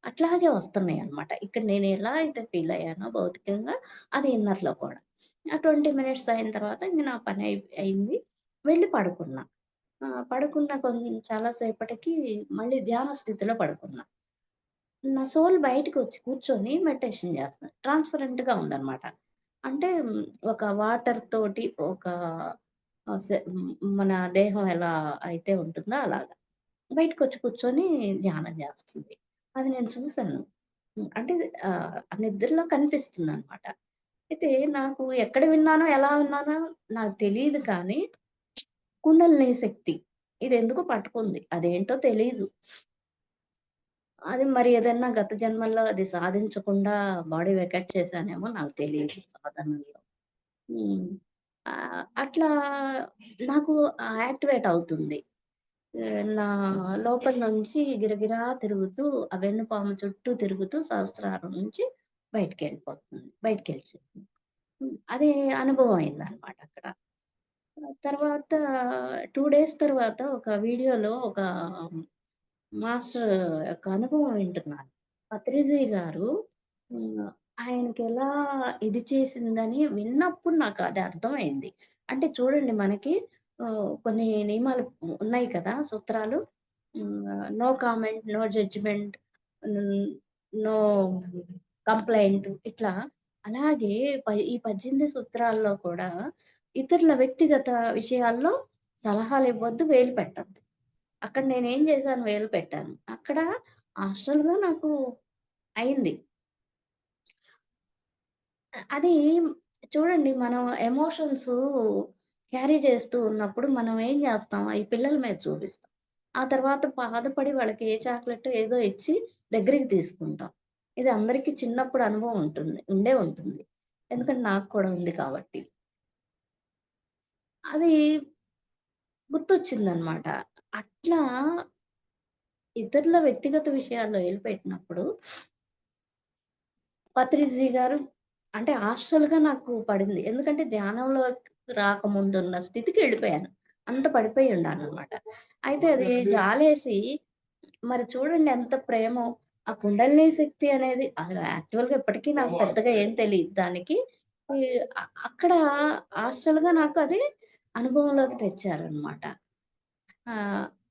అట్లాగే వస్తున్నాయన్నమాట. ఇక్కడ నేను ఎలా అయితే ఫీల్ అయ్యానో భౌతికంగా అది ఇన్నర్‌లో కూడా. ఆ 20 మినిట్స్ అయిన తర్వాత ఇంక నా పని అయింది. వెళ్లి పడుకున్నా. పడుకున్న చాలా సేపటికి మళ్ళీ ధ్యాన స్థితిలో పడుకున్నా. నా సోల్ బయటికొచ్చి కూర్చొని మెడిటేషన్ చేస్తున్నా. ట్రాన్స్‌పరెంట్‌గా ఉందన్నమాట. అంటే ఒక వాటర్ తోటి ఒక మన దేహం ఎలా అయితే ఉంటుందో అలాగా. బయటకొచ్చి కూర్చొని ధ్యానం జేస్తుంది. అది నేను చూసాను. అంటే నిద్రలో కనిపిస్తుందనమాట. అయితే నాకు ఎక్కడ విన్నానో, ఎలా విన్నానో నాకు తెలీదు కానీ, కుండలిని శక్తి ఇదెందుకో పట్టుకుంది. అదేంటో తెలీదు. అది మరి ఏదన్నా గత జన్మల్లో అది సాధించకుండా బాడీ వెకేట్ చేశానేమో నాకు తెలీదు సాధనలో. హ్మ్. అట్లా నాకు యాక్టివేట్ అవుతుంది. నా లోపల నుంచి గిరగిరా తిరుగుతూ, ఆ వెన్నుపాము చుట్టూ తిరుగుతూ సహస్రారం నుంచి బయటికెళ్ళిపోతుంది. అది అనుభవం అయిందనమాట అక్కడ. తర్వాత 2 డేస్ తర్వాత ఒక వీడియోలో ఒక మాస్టర్ యొక్క అనుభవం వింటున్నాను. పత్రిజీ గారు హ్మ్. ఆయనకెలా ఇది చేసిందని విన్నప్పుడు నాకది అర్థమైంది. అంటే చూడండి మనకి కొన్ని నియమాలు ఉన్నాయి కదా! సూత్రాలు. నో కామెంట్, నో జడ్జ్‌మెంట్, హ్మ్. నో కంప్లెయింట్ ఇట్లా. అలాగే ఈ 18 సూత్రాల్లో కూడా ఇతరుల వ్యక్తిగత విషయాల్లో సలహాలివ్వద్దు, వేలు పెట్టొద్దు. అక్కడ నేనేం చేశాను వేలు పెట్టాను. అక్కడ యాక్చువల్‌గా నాకు అయింది. అది చూడండి మనం ఎమోషన్స్ క్యారీ చేస్తూ ఉన్నప్పుడు మనం ఏం చేస్తాం, ఈ పిల్లల మీద చూపిస్తాం. ఆ తర్వాత బాధపడి వాళ్ళకి ఏ చాక్లెట్టో ఏదో ఇచ్చి దగ్గరికి తీసుకుంటాం. ఇది అందరికీ చిన్నప్పుడు అనుభవం ఉండే ఉంటుంది. ఎందుకంటే నాకు కూడా ఉంది కాబట్టి. అది గుర్తొచ్చిందనమాట. అట్లా ఇతరుల వ్యక్తిగత విషయాల్లో ఎలిపెట్టినప్పుడు పత్రిజీ గారు అంటే హాస్టల్‌గా నాకు పడింది. ఎందుకంటే ధ్యానంలోకి రాకముందున్న స్థితికెళ్ళిపోయాను. అంత పడిపోయి ఉన్నాననమాట. అయితే అది జాలేసి మరి చూడండి ఎంత ప్రేమో. ఆ కుండలిని శక్తి అనేది అసలు యాక్చువల్‌గా ఇప్పటికి నాకు పెద్దగా ఏం తెలీదు దానికి. ఈ అక్కడ హాస్టల్‌గా నాకు అది అనుభవంలోకి తెచ్చారనమాట. ఆ!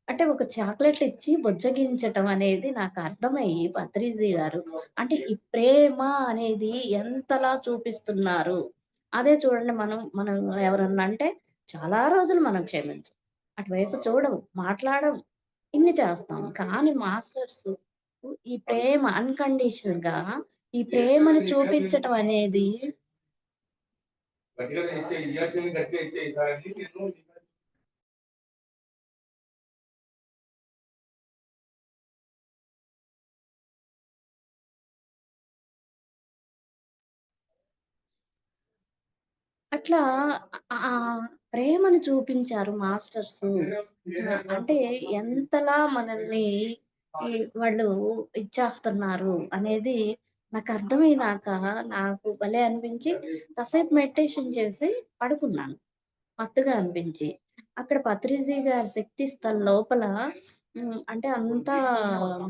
అంటే ఒక చాక్లెట్ ఇచ్చి బుజ్జగించటం అనేది నాకు అర్థమయ్యి పత్రిజీ గారు అంటే ఈ ప్రేమ అనేది ఎంతలా చూపిస్తున్నారు. అదే చూడండి మనం ఎవరన్నా అంటే చాలా రోజులు మనం క్షమించం. అటువైపు చూడం, మాట్లాడం, ఇన్ని చేస్తాం. కానీ మాస్టర్సు ఈ ప్రేమ అన్‌కండీషనల్‌గా ఈ ప్రేమను చూపించటం అనేది గట్టిగా ఇచ్చేయి. ఇయ్యాల్సినవి గట్టిగా ఇచ్చేయి ఈసారి నేను అట్లా ప్రేమను చూపించారు మాస్టర్సు. అంటే ఎంతలా మనల్ని ఈ వాళ్ళు ఇచ్చేస్తున్నారు అనేది నాకర్థమైనాక నాకు భలే అనిపించి కాసేపు మెడిటేషన్ చేసి పడుకున్నాను. మత్తుగా అనిపించి. అక్కడ పత్రిజీ గారి శక్తి స్థల్ లోపల అంటే అంతా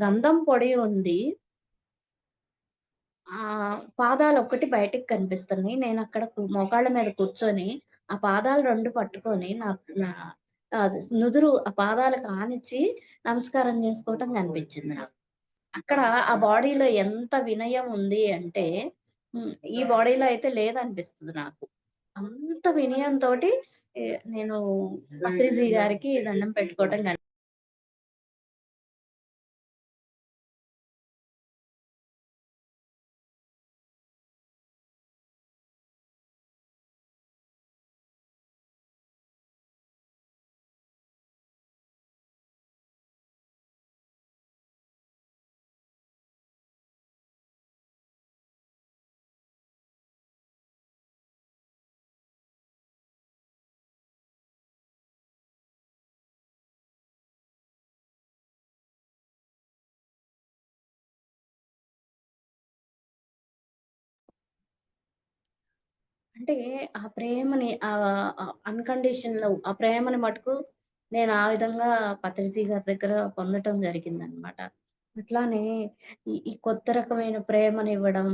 గంధం పొడి ఉంది. పాదాలొక్కటి బయటికి కనిపిస్తున్నాయి. నేనక్కడ మోకాళ్ళ మీద కూర్చొని, ఆ పాదాలు 2 పట్టుకొని నా నా అది నుదురు ఆ పాదాలకు ఆనించి నమస్కారం జేసుకోవటం కనిపించింది నాకు. అక్కడ ఆ బాడీలో ఎంత వినయం ఉంది అంటే, ఈ బాడీలో అయితే లేదనిపిస్తది నాకు. అంత వినయంతోటి నేను పత్రిజీ గారికి దండం పెట్టుకోవటం అంటే ఆ ప్రేమని అన్‌కండిషనల్ లవ్ ఆ ప్రేమని మటుకు నేను ఆ విధంగా పత్రిజీ గారి దగ్గర పొందటం జరిగిందనమాట. అట్లానే ఈ కొత్త రకమైన ప్రేమనివ్వడం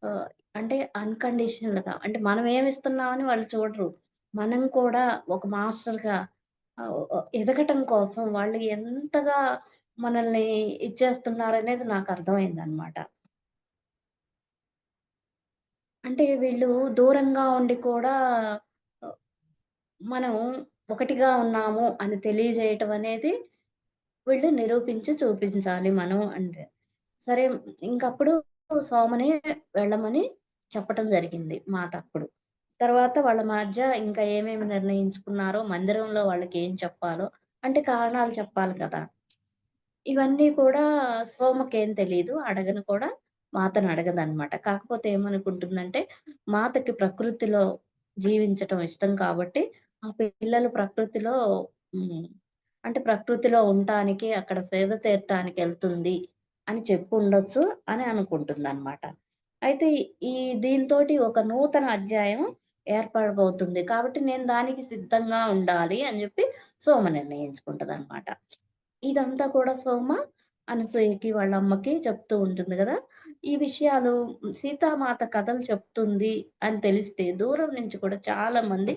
ఆహ్, అంటే అన్‌కండిషనల్‌గా అంటే మనం ఏమిస్తున్నామని వాళ్ళు చూడరు. మనం కూడా ఒక మాస్టర్‌గా ఎదగటం కోసం వాళ్ళు ఎంతగా మనల్ని ఇచ్చేస్తున్నారనేది నాకర్థమైందనమాట. అంటే వీళ్ళు దూరంగా ఉండి కూడా ఆహ్, మనం ఒకటిగా ఉన్నాము అని తెలియజేయటం అనేది వీళ్ళు నిరూపించి చూపించాలి మనం అంటే. సరే ఇంకప్పుడు సోమని వెళ్ళమని చెప్పటం జరిగింది మాతప్పుడు. తర్వాత వాళ్ళ మధ్య ఇంకా ఏమేమి నిర్ణయించుకున్నారో, మందిరంలో వాళ్ళకేం చెప్పాలో అంటే కారణాలు చెప్పాలి కదా! ఇవన్నీ కూడా సోమకేం తెలీదు. అడగను కూడా మాతను అడగదనమాట. కాకపోతే ఏమనుకుంటుందంటే, మాతకి ప్రకృతిలో జీవించటం ఇష్టం కాబట్టి, ఆ పిల్లలు ప్రకృతిలో హ్మ్. అంటే ప్రకృతిలో ఉండటానికి, అక్కడ సేద తీరటానికెళ్తుంది అని చెప్పుండొచ్చు అని అనుకుంటుందనమాట. అయితే ఈ దీనితోటి ఒక నూతన అధ్యాయం ఏర్పడబోతుంది. కాబట్టి నేను దానికి సిద్ధంగా ఉండాలి అని జెప్పి సోమ నిర్ణయించుకుంటదనమాట. ఇదంతా కూడా సోమ అనసూయకి, వాళ్ళ అమ్మకి చెప్తూ ఉంటుంది గదా! ఈ విషయాలు సీతామాత కథలు చెప్తుంది అని తెలిస్తే దూరం నుంచి కూడా చాలామంది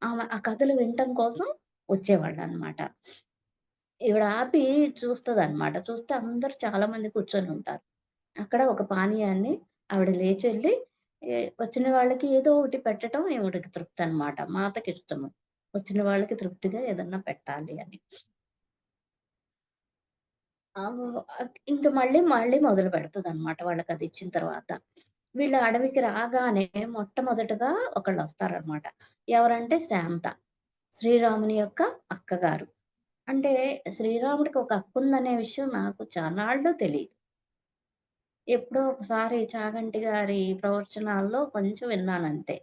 ఆమె ఆ కథలు వినటం కోసం వచ్చేవాళ్ళనమాట. ఈవిడ ఆపి చూస్తదనమాట. చూస్తే అందరూ చాలా మంది కూర్చొనుంటారు. అక్కడ ఒక పానీయాన్ని ఆవిడ లేచెళ్ళి వచ్చిన వాళ్ళకి ఏదో ఒకటి పెట్టటం ఈవిడకి తృప్తనమాట. మాతకిష్టము. వచ్చిన వాళ్ళకి తృప్తిగా ఏదన్నా పెట్టాలి అని. ఆ! ఇంక మళ్ళీ మొదలు పెడతదనమాట వాళ్ళకదిచ్చిన తర్వాత. వీళ్ళు అడవికి రాగానే మొట్టమొదటగా ఒకళ్ళొస్తారనమాట. ఎవరంటే శాంత. శ్రీరాముని యొక్క అక్కగారు. అంటే శ్రీరాముడికి ఒక అక్కుందనే విషయం నాకు చానాళ్ళు తెలీదు. ఎప్పుడో ఒకసారి చాగంటి గారి ప్రవచనాల్లో కొంచెం విన్నానంతే.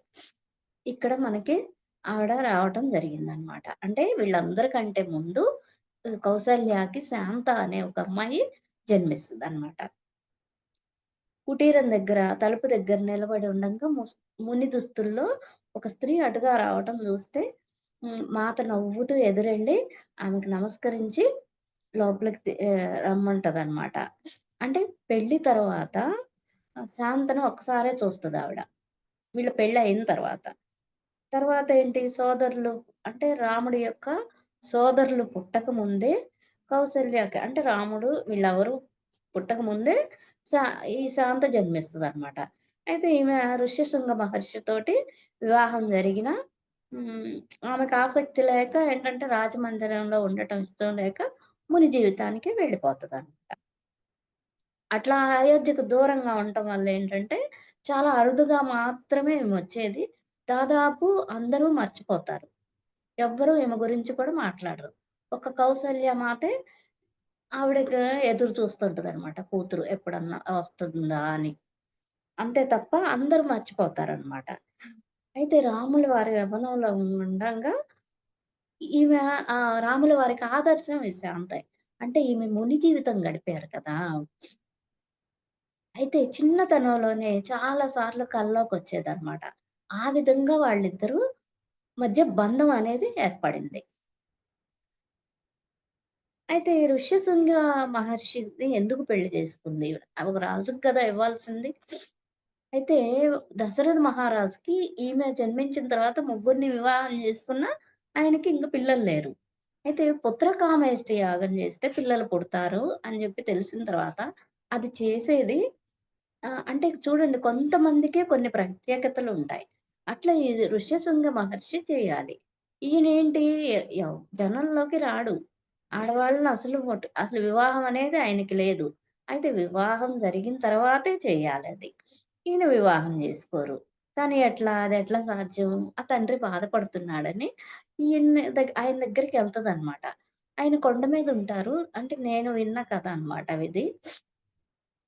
ఇక్కడ మనకి ఆవిడ రావటం జరిగిందనమాట. అంటే వీళ్ళందరికంటే ముందు కౌసల్యకి శాంత అనే ఒక అమ్మాయి జన్మిస్తదనమాట. కుటీరం దగ్గర, తలుపు దగ్గర నిలబడి ఉండంగా ముని దుస్తుల్లో ఒక స్త్రీ అటుగా రావటం జూస్తే మాత నవ్వుతూ ఎదురెళ్ళి ఆమెకు నమస్కరించి లోపలికి రమ్మంటదనమాట. అంటే పెళ్లి తర్వాత శాంతను ఒక్కసారే చూస్తదావిడ. వీళ్ళ పెళ్లయిన తర్వాత. తర్వాతేంటి సోదరులు అంటే రాముడి యొక్క సోదరులు పుట్టక ముందే కౌసల్యకి అంటే రాముడు వీళ్ళెవరు పుట్టక ముందే శా ఈ శాంత జన్మిస్తదనమాట. అయితే ఈమె ఋష్యశృంగ మహర్షితోటి వివాహం జరిగినా హ్మ్. ఆమెకు ఆసక్తి లేక ఏంటంటే రాజమందిరంలో ఉండటం ఇష్టం లేక ముని జీవితానికి వెళ్ళిపోతదనమాట. అట్లా అయోధ్యకు దూరంగా ఉండటం వల్లేంటంటే, చాలా అరుదుగా మాత్రమే ఈమొచ్చేది. దాదాపు అందరూ మర్చిపోతారు. ఎవ్వరు ఈమె గురించి కూడా మాట్లాడరు. ఒక కౌసల్య మాటే ఆవిడకి ఎదురు చూస్తుంటదనమాట కూతురు ఎప్పుడన్నా వస్తుందా అని. అంతే తప్ప అందరూ మర్చిపోతారనమాట. అయితే రాముల వారి యవ్వనంలో ఉండంగా ఈమె రాముల వారికి ఆదర్శం ఈ శాంతే. అంటే ఈమె ముని జీవితం గడిపారు కదా! అయితే చిన్నతనంలోనే చాలా సార్లు కల్లోకొచ్చేదనమాట. ఆ విధంగా వాళ్ళిద్దరూ మధ్య బంధం అనేది ఏర్పడింది. అయితే ఋష్యశృంగ మహర్షిని ఎందుకు పెళ్లి చేసుకుంది ఈవిడ? ఒక రాజుకి కదా ఇవ్వాల్సింది. అయితే దశరథ మహారాజుకి ఈమె జన్మించిన తర్వాత ముగ్గురిని వివాహం చేసుకున్నా ఆయనకి ఇంక పిల్లలు లేరు. అయితే పుత్రకామేష్టి యాగం చేస్తే పిల్లలు పుడతారు అని చెప్పి తెలిసిన తర్వాత అది చేసేది అంటే చూడండి కొంతమందికే కొన్ని ప్రత్యేకతలుంటాయి. అట్లా ఈ ఋష్యశృంగ మహర్షి చేయాలి. ఈయనేంటి జనంలోకి రాడు. ఆడవాళ్ళని అసలు వివాహం అనేది ఆయనకి లేదు. అయితే వివాహం జరిగిన తర్వాతే చేయాలది. ఈయన వివాహం జేసుకోరు. కానీ ఎట్లా? అదెట్లా సాధ్యం? ఆ తండ్రి బాధపడుతున్నాడని ఆయన దగ్గరికెళ్తదనమాట. ఆయన కొండ మీదుంటారు. అంటే నేను విన్న కథ అనమాట ఇది.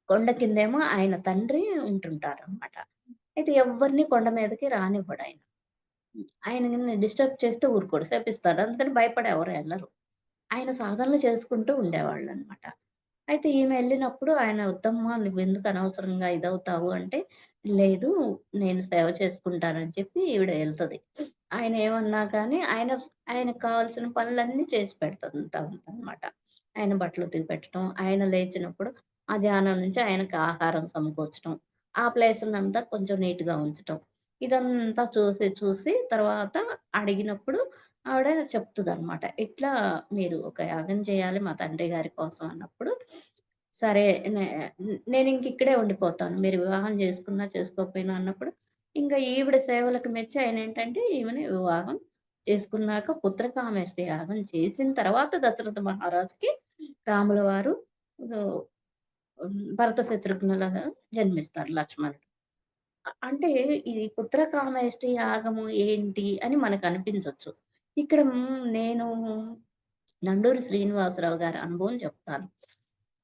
కొండ కిందేమో ఆయన తండ్రి ఉంటుంటారనమాట. అయితే ఎవ్వరిని కొండ మీదకి రానివ్వడాయన. ఆయనని డిస్టర్బ్ చేస్తే ఊరుకోడు. శపిస్తాడు. అందుకని భయపడి ఎవరు ఎళ్ళరు. ఆయన సాధనలు చేసుకుంటూ ఉండేవాళ్ళనమాట. అయితే ఈమె ఎళ్ళినప్పుడు ఆయన "వద్దమ్మా! నువ్వెందుకు అనవసరంగా ఇదవుతావు" అంటే, "లేదు నేను సేవ చేసుకుంటానని" చెప్పి ఈవిడ ఎళ్తది. ఆయన ఏమన్నా కానీ ఆయనకు కావాల్సిన పనులన్నీ చేసి పెడుతుంటాదనమాట. ఆయన బట్టలు ఉతికి పెట్టడం, ఆయన లేచినప్పుడు ఆ ధ్యానం నుంచి ఆయనకి ఆహారం సమకూర్చడం, ఆ ప్లేసునంతా కొంచెం నీట్‌గా ఉంచటం. ఇదంతా చూసి తర్వాత అడిగినప్పుడు ఆవిడ చెప్తదనమాట. ఇట్లా మీరు ఒక యాగం చేయాలి మా తండ్రి గారి కోసం అన్నప్పుడు, సరే నేనింక ఇక్కడే ఉండిపోతాను. మీరు వివాహం చేసుకున్నా, చేసుకోకపోయినా అన్నప్పుడు, ఇంక ఈవిడ సేవలకు మెచ్చి ఆయనేంటంటే ఈమెని వివాహం చేసుకున్నాక పుత్రకామేష్టి యాగం చేసిన తర్వాత దశరథ మహారాజుకి రాముల వారు ఆహ్, భరత శత్రుఘ్నులుగా జన్మిస్తారు లక్ష్మణుడు. అంటే ఇది పుత్రకామేష్టి యాగము ఏంటి అని మనకనిపించొచ్చు. ఇక్కడ నేను నండూరి శ్రీనివాసరావు గారి అనుభవం చెప్తాను.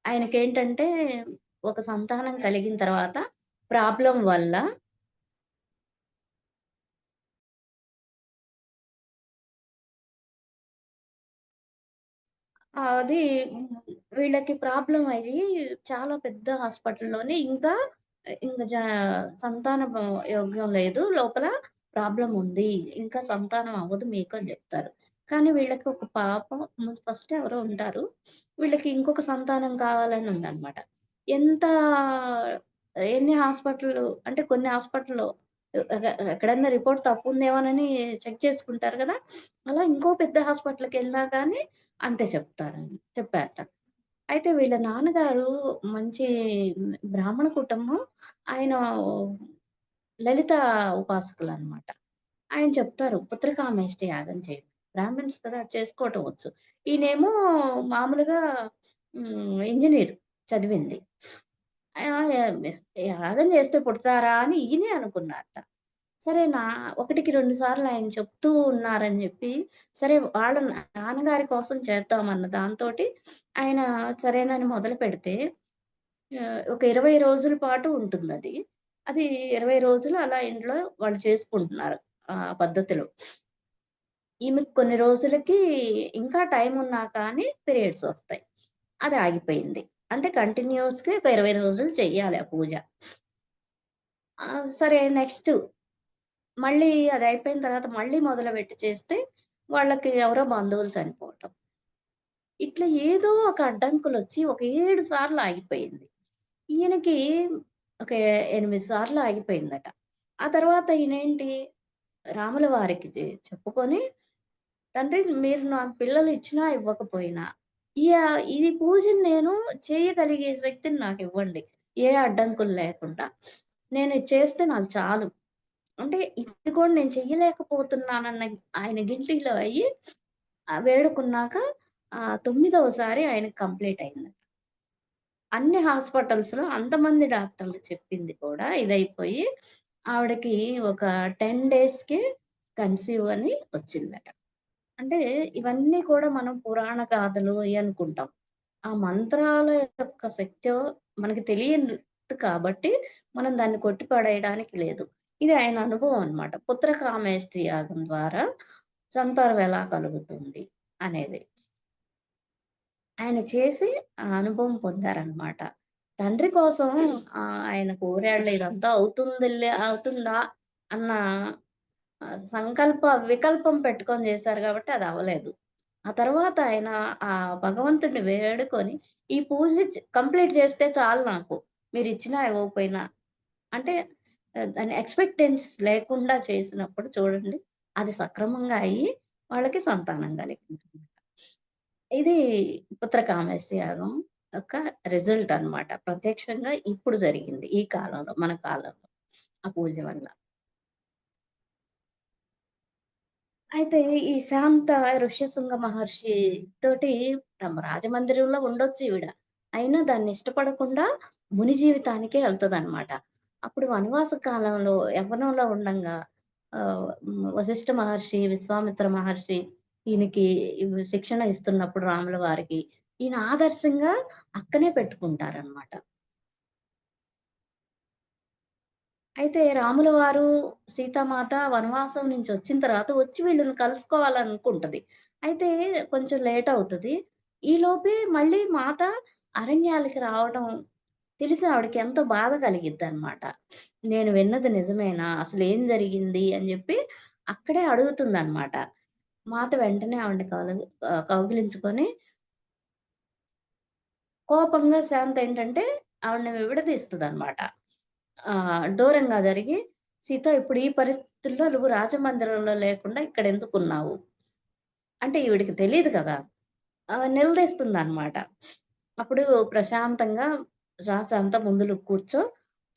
ఆయనకేంటంటే ఒక సంతానం కలిగిన తర్వాత ప్రాబ్లమ్ వల్ల అది హ్మ్. వీళ్ళకి ప్రాబ్లమ్ అయ్యి చాలా పెద్ద హాస్పిటల్‌లోనే ఇంకా ఇంక సంతాన యోగ్యం లేదు. లోపల ప్రాబ్లమ్ ఉంది. ఇంకా సంతానం అవ్వదు మీకు అని జెప్తారు. కానీ వీళ్ళకి ఒక పాప ఫస్ట్ ఎవరో ఉంటారు. వీళ్ళకి ఇంకొక సంతానం కావాలని ఉందన్నమాట. ఎంత ఎన్ని హాస్పిటల్‌లు అంటే కొన్ని హాస్పిటల్‌లో ఎక్కడన్నా రిపోర్ట్ తప్పుందేమోనని చెక్ చేసుకుంటారు గదా! అలా ఇంకో పెద్ద హాస్పిటల్‌కెళ్ళినా గానీ అంతే చెప్పారట. అయితే వీళ్ళ నాన్నగారు మంచి బ్రాహ్మణ కుటుంబం. ఆయన లలిత ఉపాసకులనమాట. ఆయన చెప్తారు పుత్రకామేష్టి యాగం చేయండి. బ్రాహ్మిన్స్ కదా! చేసుకోవటం వచ్చు. ఈయనేమో మామూలుగా ఇంజినీర్ చదివింది. యాగం చేస్తే పుడతారా అని ఈయనే అనుకున్నారట. సరే 1కి 2 సార్లు ఆయన చెప్తూ ఉన్నారని జెప్పి, సరే వాళ్ళ నాన్నగారి కోసం చేద్దామన్న దాంతోటి ఆయన సరేనని మొదలుపెడితే ఒక 20 రోజుల పాటు ఉంటుందది. అది 20 రోజులు అలా ఇంట్లో వాళ్ళు చేసుకుంటున్నారు ఆ పద్ధతిలో. ఈమెకు కొన్ని రోజులకి ఇంకా టైమున్నా కానీ పీరియడ్స్ ఒస్తాయి. అది ఆగిపోయింది. అంటే కంటిన్యూయస్‌గా ఒక 20 రోజులు చెయ్యాలి ఆ పూజ. సరే నెక్స్ట్ మళ్ళీ అదయిపోయిన తర్వాత మళ్ళీ మొదలుపెట్టి చేస్తే వాళ్ళకి ఎవరో బంధువులు చనిపోవటం. ఇట్లా ఏదో ఒక అడ్డంకులొచ్చి ఒక 7 సార్లు ఆగిపోయింది. ఈయనకి ఒక 8 సార్లు ఆగిపోయిందట. ఆ తర్వాత ఈయనేంటి రాముల వారికి చెప్పుకొని, "తండ్రి మీరు నాకు పిల్లలిచ్చినా, ఇవ్వకపోయినా ఈ పూజని నేను చేయగలిగే శక్తిని నాకివ్వండి. ఏ అడ్డంకులు లేకుండా. నేను ఇది చేస్తే నాకు చాలు." అంటే ఇది కూడా నేను చెయ్యలేకపోతున్నానన్న ఆయన గిల్టీలో అయ్యి వేడుకున్నాక 9వ సారి ఆయనకి కంప్లీట్ అయింది. అన్ని హాస్పిటల్స్‌లో అంతమంది డాక్టర్లు చెప్పింది కూడా ఇదైపోయి, ఆవిడకి ఒక 10 డేస్‌కే కన్సీవ్ అని వచ్చిందట. అంటే ఇవన్నీ కూడా మనం పురాణ గాథలు అయి అనుకుంటాం. ఆ మంత్రాల యొక్క శక్తో మనకి తెలియదు కాబట్టి, మనం దాన్ని కొట్టి పడేయడానికి లేదు. ఇది ఆయన అనుభవం అన్నమాట. పుత్రకామేష్టి యాగం ద్వారా సంతానం ఎలా కలుగుతుంది అనేది. ఆయన చేసి ఆ అనుభవం పొందారనమాట. తండ్రి కోసం ఆయన కోరాడులే ఇదంతా అవుతుందా అన్న వికల్పం పెట్టుకొని చేశారు గాబట్టి అది అవ్వలేదు. ఆ తర్వాత ఆయన ఆ భగవంతుడిని వేడుకొని ఈ పూజ కంప్లీట్ చేస్తే చాలు నాకు. మీరిచ్చినా ఇవ్వకపోయినా. అంటే దాన్ని ఎక్స్‌పెక్టెన్స్ లేకుండా చేసినప్పుడు చూడండి అది సక్రమంగా అయ్యి వాళ్ళకి సంతానం కలిగింది. ఇది పుత్రకామేష్టి యాగం యొక్క రిజల్ట్ అన్నమాట. ప్రత్యక్షంగా ఇప్పుడు జరిగింది. ఈ కాలంలో, మన కాలంలో. ఆ పూజ వల్ల. అయితే ఈ శాంత ఋష్యశృంగ మహర్షి తోటి రాజమందిరంలో ఉండొచ్చు ఈవిడ. అయినా దాన్ని ఇష్టపడకుండా ముని జీవితానికే ఎళ్తదన్నమాట. అప్పుడు వనవాస కాలంలో యవ్వనంలో ఉండంగా వశిష్ఠ మహర్షి, విశ్వామిత్ర మహర్షి ఈయనకి శిక్షణ ఇస్తున్నప్పుడు రాముల వారికి, ఈయన ఆదర్శంగా అక్కనే పెట్టుకుంటారనమాట. అయితే రాముల వారు, సీతామాత వనవాసం నుంచి వచ్చిన తర్వాత వచ్చి వీళ్ళని కలుసుకోవాలనుకుంటది. అయితే కొంచెం లేట్ అవుతది. ఈలోపే మళ్ళీ మాత అరణ్యాలకి రావడం తెలిసి ఆవిడకి ఎంతో బాధ కలిగిద్దనమాట. నేను విన్నది నిజమేనా? అసలేం జరిగింది? అని జెప్పి అక్కడే అడుగుతుందనమాట. మాత వెంటనే ఆవిడని కౌగిలించుకొని కోపంగా శాంత ఏంటంటే ఆవిడని విడదీస్తదనమాట. దూరంగా జరిగి, "సీత ఇప్పుడు ఈ పరిస్థితుల్లో నువ్వు రాజమందిరంలో లేకుండా ఇక్కడెందుకున్నావు?" అంటే ఈవిడకి తెలీదు కదా! నిలదీస్తుందనమాట. అప్పుడు ప్రశాంతంగా "రా శాంత ముందు నువ్వు కూర్చో.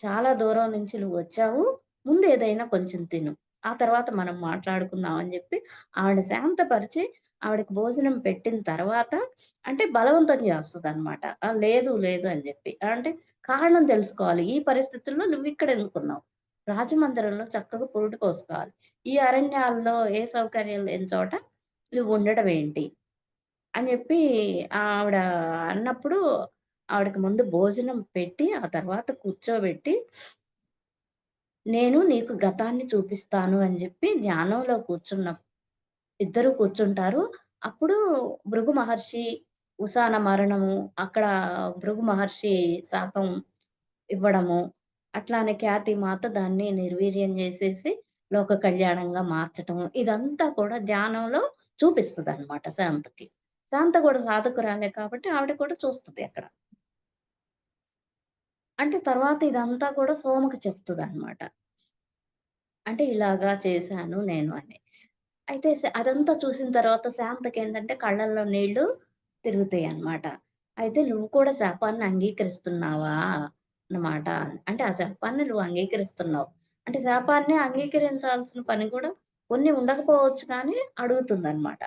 చాలా దూరం నుంచి నువ్వొచ్చావు. ముందు ఏదైనా కొంచెం తిను. ఆ తర్వాత మనం మాట్లాడుకుందాం" అని జెప్పి ఆవిడని శాంతపరిచి, ఆవిడకి భోజనం పెట్టిన తర్వాత అంటే బలవంతం జేస్తదనమాట. లేదు, లేదు అని జెప్పి. అంటే కారణం తెలుసుకోవాలి. ఈ పరిస్థితుల్లో నువ్విక్కడెందుకున్నావు? రాజమందిరంలో చక్కగా పురుడు పోసుకోవాలి. ఈ అరణ్యాల్లో ఏ సౌకర్యం లేని చోట నువ్వుండడం ఏంటి? అని జెప్పి ఆవిడ అన్నప్పుడు ఆవిడకి ముందు భోజనం పెట్టి, ఆ తర్వాత కూర్చోబెట్టి, నేను నీకు గతాన్ని చూపిస్తాను అని జెప్పి ధ్యానంలో ఇద్దరు కూర్చుంటారు. అప్పుడు భృగు మహర్షి ఉసాన మరణము, అక్కడ భృగు మహర్షి శాపం ఇవ్వడము, అట్లానే ఖ్యాతి మాత దాన్ని నిర్వీర్యం జేసేసి లోక కళ్యాణంగా మార్చటము. ఇదంతా కూడా ధ్యానంలో చూపిస్తదనమాట శాంతకి. శాంత గూడా సాధకురాలే కాబట్టి ఆవిడ కూడా చూస్తది అక్కడ. అంటే తర్వాత ఇదంతా కూడా సోమకి చెప్తదనమాట. అంటే ఇలాగా చేశాను నేను అని. అయితే అదంతా చూసిన తర్వాత శాంతకేంటంటే కళ్ళల్లో నీళ్లు తిరుగుతాయన్నమాట. అయితే "నువ్వు కూడా శాపాన్ని అంగీకరిస్తున్నావా?" అన్నమాట. అంటే ఆ శాపాన్ని నువ్వు అంగీకరిస్తున్నావు. అంటే శాపాన్ని అంగీకరించాల్సిన పని కూడా కొన్ని ఉండకపోవచ్చు కానీ అడుగుతుందన్నమాట.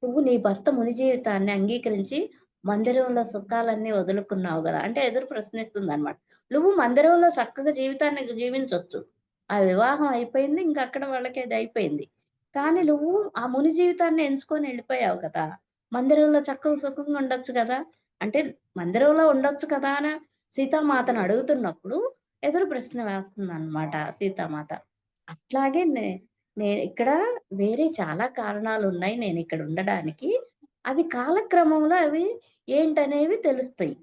"నువ్వు నీ భర్త ముని జీవితాన్ని అంగీకరించి మందిరంలో సుఖాలన్నీ వదులుకున్నావు గదా!" అంటే ఎదురు ప్రశ్నిస్తుందన్నమాట. నువ్వు మందిరంలో చక్కగా జీవితాన్ని జీవించొచ్చు. ఆ వివాహం అయిపోయింది. ఇంక అక్కడ వాళ్ళకి అది అయిపోయింది. కానీ నువ్వు ఆ ముని జీవితాన్ని ఎంచుకొని ఎళ్ళిపోయావు కదా! మందిరంలో చక్కగా సుఖంగా ఉండొచ్చు గదా! అంటే మందిరంలో ఉండొచ్చు కదా! అని సీతామాతను అడుగుతున్నప్పుడు ఎదురు ప్రశ్న వేస్తుందనమాట సీతామాత. అట్లాగే ఇక్కడ వేరే చాలా కారణాలున్నాయి నేనిక్కడ ఉండడానికి. అవి కాలక్రమంలో ఏంటనేవి తెలుస్తాయి.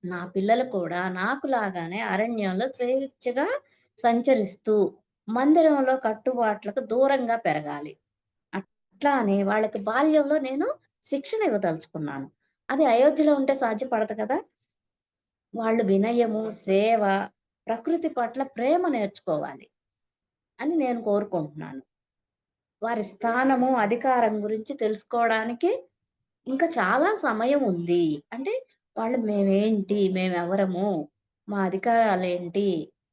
నా పిల్లలు కూడా నాకులాగానే అరణ్యంలో స్వేచ్ఛగా సంచరిస్తూ, మందిరంలో కట్టుబాట్లకు దూరంగా పెరగాలి. అట్లా అని వాళ్ళకి బాల్యంలో నేను శిక్షణ ఇవ్వదలుచుకున్నాను. అది అయోధ్యలో ఉంటే సాధ్యపడదు కదా! వాళ్ళు వినయము, సేవ, ప్రకృతి పట్ల ప్రేమ నేర్చుకోవాలి అని నేను కోరుకుంటున్నాను. వారి స్థానము, అధికారం గురించి తెలుసుకోవడానికి ఇంకా చాలా సమయం ఉంది. అంటే వాళ్ళు మేమేంటి? మేమెవరము? మా అధికారాలేంటి?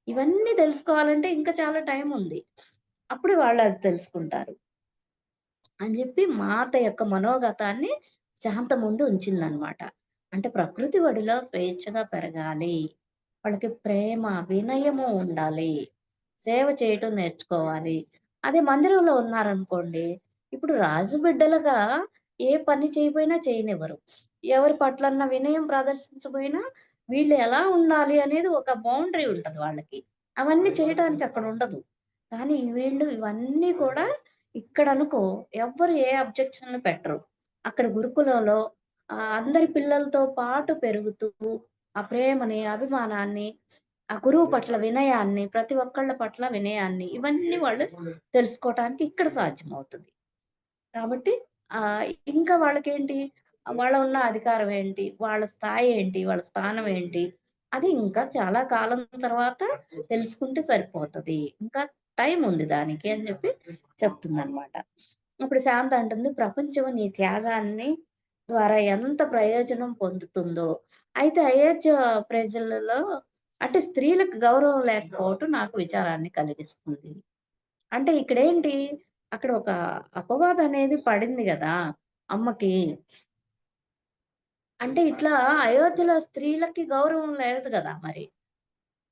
ఇవన్నీ తెలుసుకోవాలంటే ఇంకా చాలా టైముంది. అప్పుడు వాళ్ళది తెలుసుకుంటారు. అని జెప్పి మాత యొక్క మనోగతాన్ని శాంత ముందు ఉంచిందనమాట. అంటే ప్రకృతి ఒడిలో స్వేచ్ఛగా పెరగాలి. వాళ్ళకి ప్రేమ, వినయము ఉండాలి. సేవ చేయటం నేర్చుకోవాలి. అదే మందిరంలో ఉన్నారనుకోండి, ఇప్పుడు రాజు బిడ్డలుగా ఏ పని చేయబోయినా చేయనివ్వరు. ఎవరి పట్లన్నా వినయం ప్రదర్శించబోయినా వీళ్ళు ఎలా ఉండాలి అనేది ఒక బౌండరీ ఉంటది వాళ్ళకి. అవన్నీ చేయటానికి అక్కడుండదు. కానీ వీళ్ళు ఇవన్నీ కూడా ఇక్కడనుకో ఎవ్వరు ఏ అబ్జెక్షన్‌లు పెట్టరు. అక్కడ గురుకులంలో అందరి పిల్లలతో పాటు పెరుగుతూ, ఆ ప్రేమని, అభిమానాన్ని, ఆ గురువు పట్ల వినయాన్ని, ప్రతి ఒక్కళ్ళ పట్ల వినయాన్ని ఇవన్నీ వాళ్ళు తెలుసుకోవటానికి ఇక్కడ సాధ్యమవుతది. కాబట్టి ఆహ్, ఇంకా వాళ్ళకేంటి వాళ్ళ ఉన్న అధికారం ఏంటి? వాళ్ళ స్థాయి ఏంటి? వాళ్ళ స్థానం ఏంటి? అది ఇంకా చాలా కాలం తర్వాత తెలుసుకుంటే సరిపోతది. ఇంకా టైం ఉంది దానికి అని చెప్పి చెప్తుందనమాట. అప్పుడు శాంత అంటుంది, "ప్రపంచం నీ త్యాగాన్ని ద్వారా ఎంత ప్రయోజనం పొందుతుందో, అయితే అయోధ్య ప్రజలలో అంటే స్త్రీలకు గౌరవం లేకపోవటం నాకు విచారాన్ని కలిగిస్తుంది." అంటే ఇక్కడేంటి, అక్కడ ఒక అపవాదనేది పడింది గదా! అమ్మకి. అంటే ఇట్లా అయోధ్యలో స్త్రీలకి గౌరవం లేదు గదా మరి.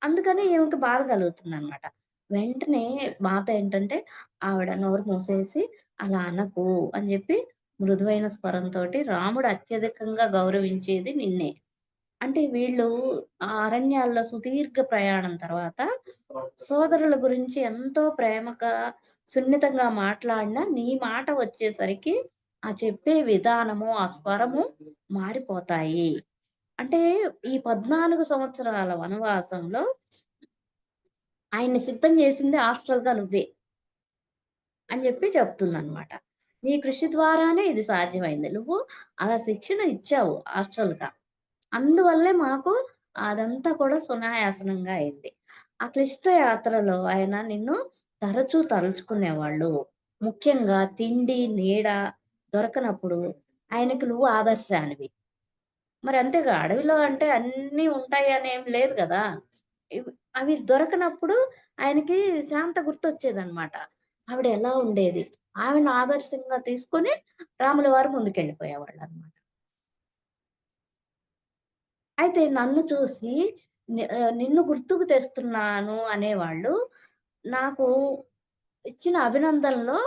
అందుకని ఈమెకి బాధ కలుగుతుందనమాట. వెంటనే మాత ఏంటంటే, ఆవిడ నోరు మూసేసి, "అలా అనకు" అని జెప్పి మృదువైన స్వరంతోటి, "రాముడు అత్యధికంగా గౌరవించేది నిన్నే." అంటే వీళ్ళు ఆ అరణ్యాల్లో సుదీర్ఘ ప్రయాణం తర్వాత సోదరుల గురించి ఎంతో ప్రేమగా, సున్నితంగా మాట్లాడినా నీ మాట వచ్చేసరికి ఆ చెప్పే విధానము, ఆ స్వరము మారిపోతాయి. అంటే ఈ 14 సంవత్సరాల వనవాసంలో ఆయన్ని సిద్ధం చేసింది హాస్టల్‌గా నువ్వే అని చెప్పి చెప్తుందనమాట. నీ కృషి ద్వారానే ఇది సాధ్యమైంది. నువ్వు అలా శిక్షణ ఇచ్చావు హాస్టల్‌గా. అందువల్లే మాకు అదంతా కూడా సునాయాసనంగా అయింది. ఆ క్లిష్ట యాత్రలో ఆయన నిన్ను తరచూ తలుచుకునేవాళ్ళు. ముఖ్యంగా తిండి, నీడ దొరకనప్పుడు ఆయనకి నువ్వు ఆదర్శానివి. మరి అంతేగా అడవిలో అంటే అన్నీ ఉంటాయనేం లేదు గదా! ఇవ్ అవి దొరకనప్పుడు ఆయనకి శాంత గుర్తొచ్చేదనమాట. ఆవిడ ఎలా ఉండేది? ఆమెను ఆదర్శంగా తీసుకొని రాముల వారు ముందుకెళ్ళిపోయేవాళ్ళనమాట. అయితే నన్ను చూసి నిన్ను గుర్తుకు తెస్తున్నాను అనేవాళ్ళు నాకు ఇచ్చిన అభినందనలో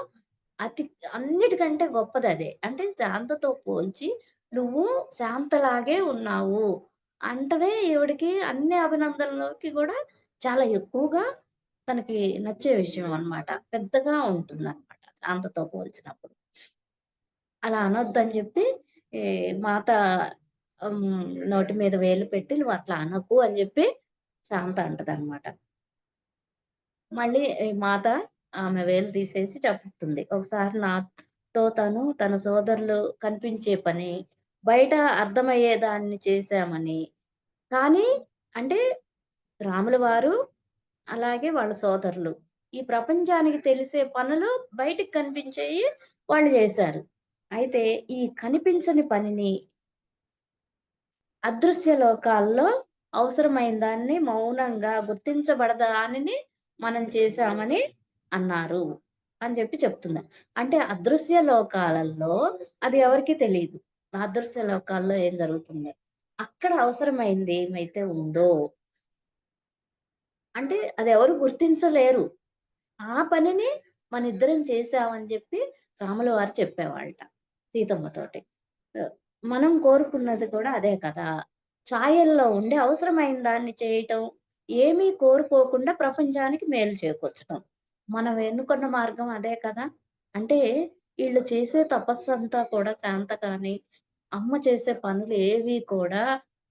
అతి అన్నిటికంటే గొప్పదదే. అంటే శాంతతో పోల్చి నువ్వు శాంతలాగే ఉన్నావు అంటమే ఈవిడకి అన్ని అభినందనలోకి గూడా చాలా ఎక్కువగా తనకి నచ్చే విషయం అన్నమాట. పెద్దగా ఉంటుందన్నమాట శాంతతో పోల్చినప్పుడు. అలా అనొద్దని జెప్పి ఈ మాత నోటి మీద వేలు పెట్టి "నువ్వట్లా అనకు" అని జెప్పి శాంత అంటదనమాట. మళ్ళీ ఈ మాత ఆమె వేలు తీసేసి చెప్తుంది. ఒకసారి నాతో తన సోదరులు కనిపించే పని, బయట అర్థమయ్యేదాన్ని చేశామని. కానీ అంటే రాముల వారు, అలాగే వాళ్ళ సోదరులు. ఈ ప్రపంచానికి తెలిసే పనులు బయటికి కనిపించేయి వాళ్ళు జేశారు. అయితే ఈ కనిపించని పనిని అదృశ్య లోకాల్లో అవసరమైన దాన్ని మౌనంగా గుర్తించబడదానిని మనం చేశామని అన్నారు. అని జెప్పి చెప్తుంది. అంటే అదృశ్య లోకాలలో అది ఎవరికీ తెలీదు. అదృశ్య లోకాల్లో ఏం జరుగుతుందో. అక్కడ అవసరమైంది ఏమైతే ఉందో అంటే అదెవరు గుర్తించలేరు. ఆ పనిని మనిద్దరం చేశామని జెప్పి రాముల వారు చెప్పేవాళ్ళట సీతమ్మతోటి. ఆహ్, మనం కోరుకున్నది కూడా అదే కదా! ఛాయల్లో ఉండి అవసరమైన దాన్ని చేయటం, ఏమీ కోరుకోకుండా ప్రపంచానికి మేలు చేకూర్చటం. మనం ఎన్నుకున్న మార్గం అదే కదా! అంటే ఈళ్ళు చేసే తపస్సంతా కూడా శాంత కానీ, అమ్మ చేసే పనులు ఏవి కూడా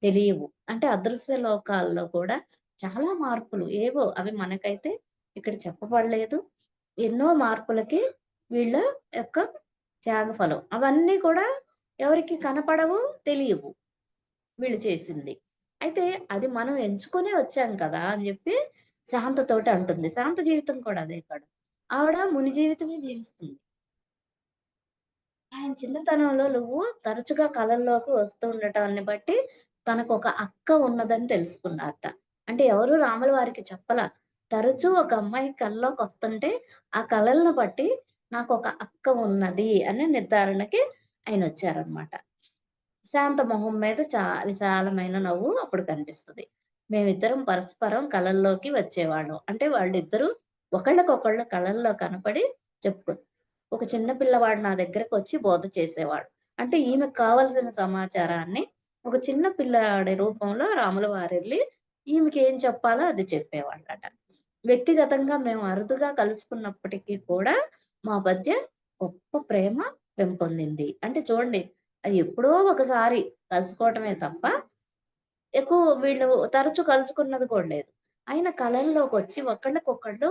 తెలియవు. అంటే అదృశ్య లోకాల్లో కూడా చాలా మార్పులు ఏవో అవి మనకైతే ఇక్కడ చెప్పబడలేదు. ఎన్నో మార్పులకి వీళ్ళ యొక్క త్యాగఫలం. అవన్నీ కూడా ఎవరికీ కనపడవు, తెలియవు వీళ్ళు చేసింది. అయితే అది మనం ఎంచుకొనే వచ్చాం కదా! అని జెప్పి శాంతతోటి అంటుంది. శాంత జీవితం కూడా అదే కాడు. ఆవిడ ముని జీవితమే జీవిస్తుంది. ఆయన చిన్నతనంలో నువ్వు తరచుగా కలల్లోకి వస్తూ ఉండటాన్ని బట్టి తనకొక అక్క ఉన్నదని తెలుసుకున్నారట. అంటే ఎవరు రాముల వారికి చెప్పలా. తరచూ ఒక అమ్మాయి కల్లోకొస్తుంటే ఆ కలలను బట్టి నాకొక అక్క ఉన్నది అనే నిర్ధారణకి ఆయనొచ్చారనమాట. శాంత మొహం మీద విశాలమైన నవ్వు అప్పుడు కనిపిస్తది. మేమిద్దరం పరస్పరం కలల్లోకి వచ్చేవాళ్ళం. అంటే వాళ్ళిద్దరూ ఒకళ్ళకొకళ్ళు కలల్లో కనపడి ఒక చిన్న పిల్లవాడు నా దగ్గరకొచ్చి బోధ చేసేవాడు. అంటే ఈమెకు కావాల్సిన సమాచారాన్ని ఒక చిన్న పిల్లాడి రూపంలో రాముల వారెళ్లి ఈమెకేం చెప్పాలో అది చెప్పేవాళ్ళట. వ్యక్తిగతంగా మేము అరుదుగా కలుసుకున్నప్పటికీ కూడా మా మధ్య గొప్ప ప్రేమ పెంపొందింది. అంటే చూడండి అది ఎప్పుడో ఒకసారి కలుసుకోవటమే తప్ప ఎక్కువ వీళ్ళు తరచు కలుసుకున్నది కూడా లేదు. అయినా కలల్లోకొచ్చి ఒకళ్ళకొకళ్ళు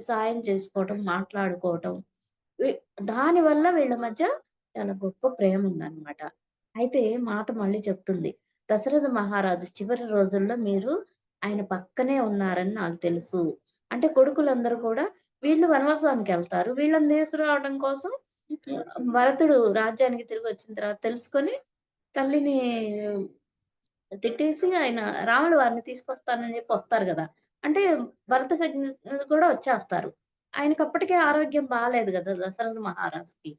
సాయం చేసుకోవటం, మాట్లాడుకోవటం వి దానివల్ల వీళ్ళ మధ్య చాలా గొప్ప ప్రేముందనమాట. అయితే మాట మళ్ళీ చెప్తుంది. దశరథ మహారాజు చివరి రోజుల్లో మీరు ఆయన పక్కనే ఉన్నారని నాకు తెలుసు. అంటే కొడుకులందరూ కూడా వీళ్ళు వనవాసానికెళ్తారు. వీళ్ళని తీసుకురావడం కోసం భరతుడు రాజ్యానికి తిరిగొచ్చిన తర్వాత తెలుసుకొని తల్లిని తిట్టేసి ఆయన రాముల వారిని తీసుకొస్తానని చెప్పి వస్తారు గదా! అంటే భరత సైన్యులు కూడా వచ్చేస్తారు. ఆయనకప్పటికే ఆరోగ్యం బాలేదు గదా! దశరథ మహారాజుకి.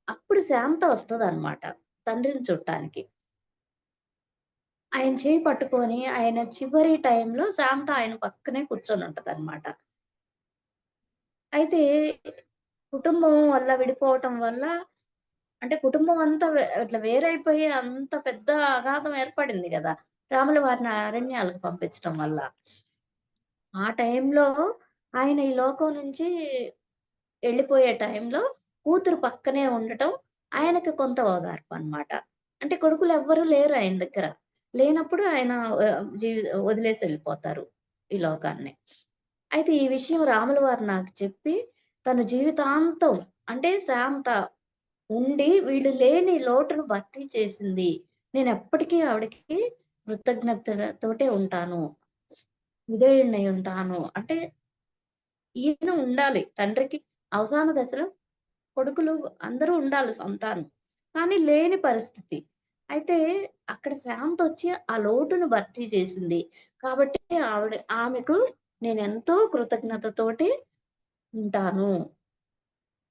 అప్పుడు శాంత వస్తదనమాట తండ్రిని చూడటానికి. ఆయన చెయ్యి పట్టుకొని ఆయన చివరి టైంలో శాంత ఆయన పక్కనే కూర్చొనుంటదనమాట. అయితే కుటుంబం వల్ల విడిపోవటం వల్ల అంటే కుటుంబం అంతా ఇట్లా వేరైపోయి అంత పెద్ద అగాధం ఏర్పడింది గదా! రాముల వారిని అరణ్యాలకు పంపించటం వల్ల. ఆ టైంలో ఆయన ఈ లోకం నుంచి ఎళ్ళిపోయే టైంలో కూతురు పక్కనే ఉండటం ఆయనకి కొంత ఓదార్పనమాట. అంటే కొడుకులెవ్వరూ లేరు ఆయన దగ్గర. లేనప్పుడు ఆయన వదిలేసి ఎళ్ళిపోతారు ఈ లోకాన్ని. అయితే ఈ విషయం రాముల వారు నాకు చెప్పి తన జీవితాంతం అంటే శాంత ఉండి వీళ్ళు లేని లోటును భర్తీ చేసింది. నేనెప్పటికీ ఆవిడకి కృతజ్ఞతతోటే ఉంటాను. విధేయుడినై ఉంటాను. అంటే ఈయన ఉండాలి. తండ్రికి అవసాన దశలో కొడుకులు అందరూ ఉండాలి సంతానం. కానీ లేని పరిస్థితి. అయితే అక్కడ శాంతొచ్చి ఆ లోటును భర్తీ చేసింది. కాబట్టి ఆమెకు నేనెంతో కృతజ్ఞతతోటి ఉంటాను.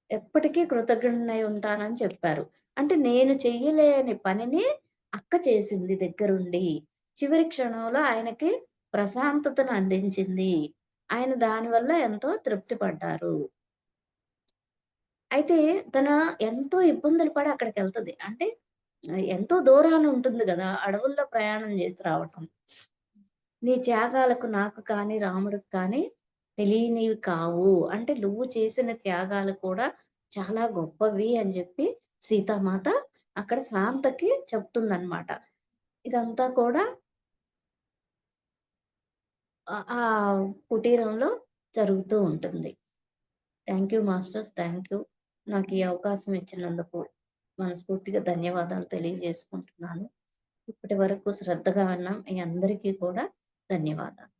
ఎప్పటికీ కృతజ్ఞుడినై ఉంటానని చెప్పారు. అంటే నేను చెయ్యలేని పనిని అక్క చేసింది దగ్గరుండి. చివరి క్షణంలో ఆయనకి ప్రశాంతతను అందించింది. ఆయన దానివల్ల ఎంతో తృప్తి పడ్డారు. అయితే తన ఎంతో ఇబ్బందులు పడి అక్కడికెళ్తది. అంటే ఎంతో దూరాన ఉంటుంది గదా! అడవుల్లో ప్రయాణం చేసి రావటం. నీ త్యాగాలకు నాకు కానీ, రాముడికి కానీ తెలియనివి కావు. అంటే నువ్వు చేసిన త్యాగాలు కూడా చాలా గొప్పవి అని జెప్పి సీతామాత అక్కడ శాంతకి చెప్తుందనమాట. ఇదంతా కూడా ఆ కుటీరంలో జరుగుతూ ఉంటుంది. Thank you masters. Thank you. నాకు ఈ అవకాశం ఇచ్చినందుకు మనస్ఫూర్తిగా ధన్యవాదాలు తెలియజేసుకుంటున్నాను. ఇప్పటి వరకు శ్రద్ధగా విన్న మీ అందరికీ కూడా ధన్యవాదాలు.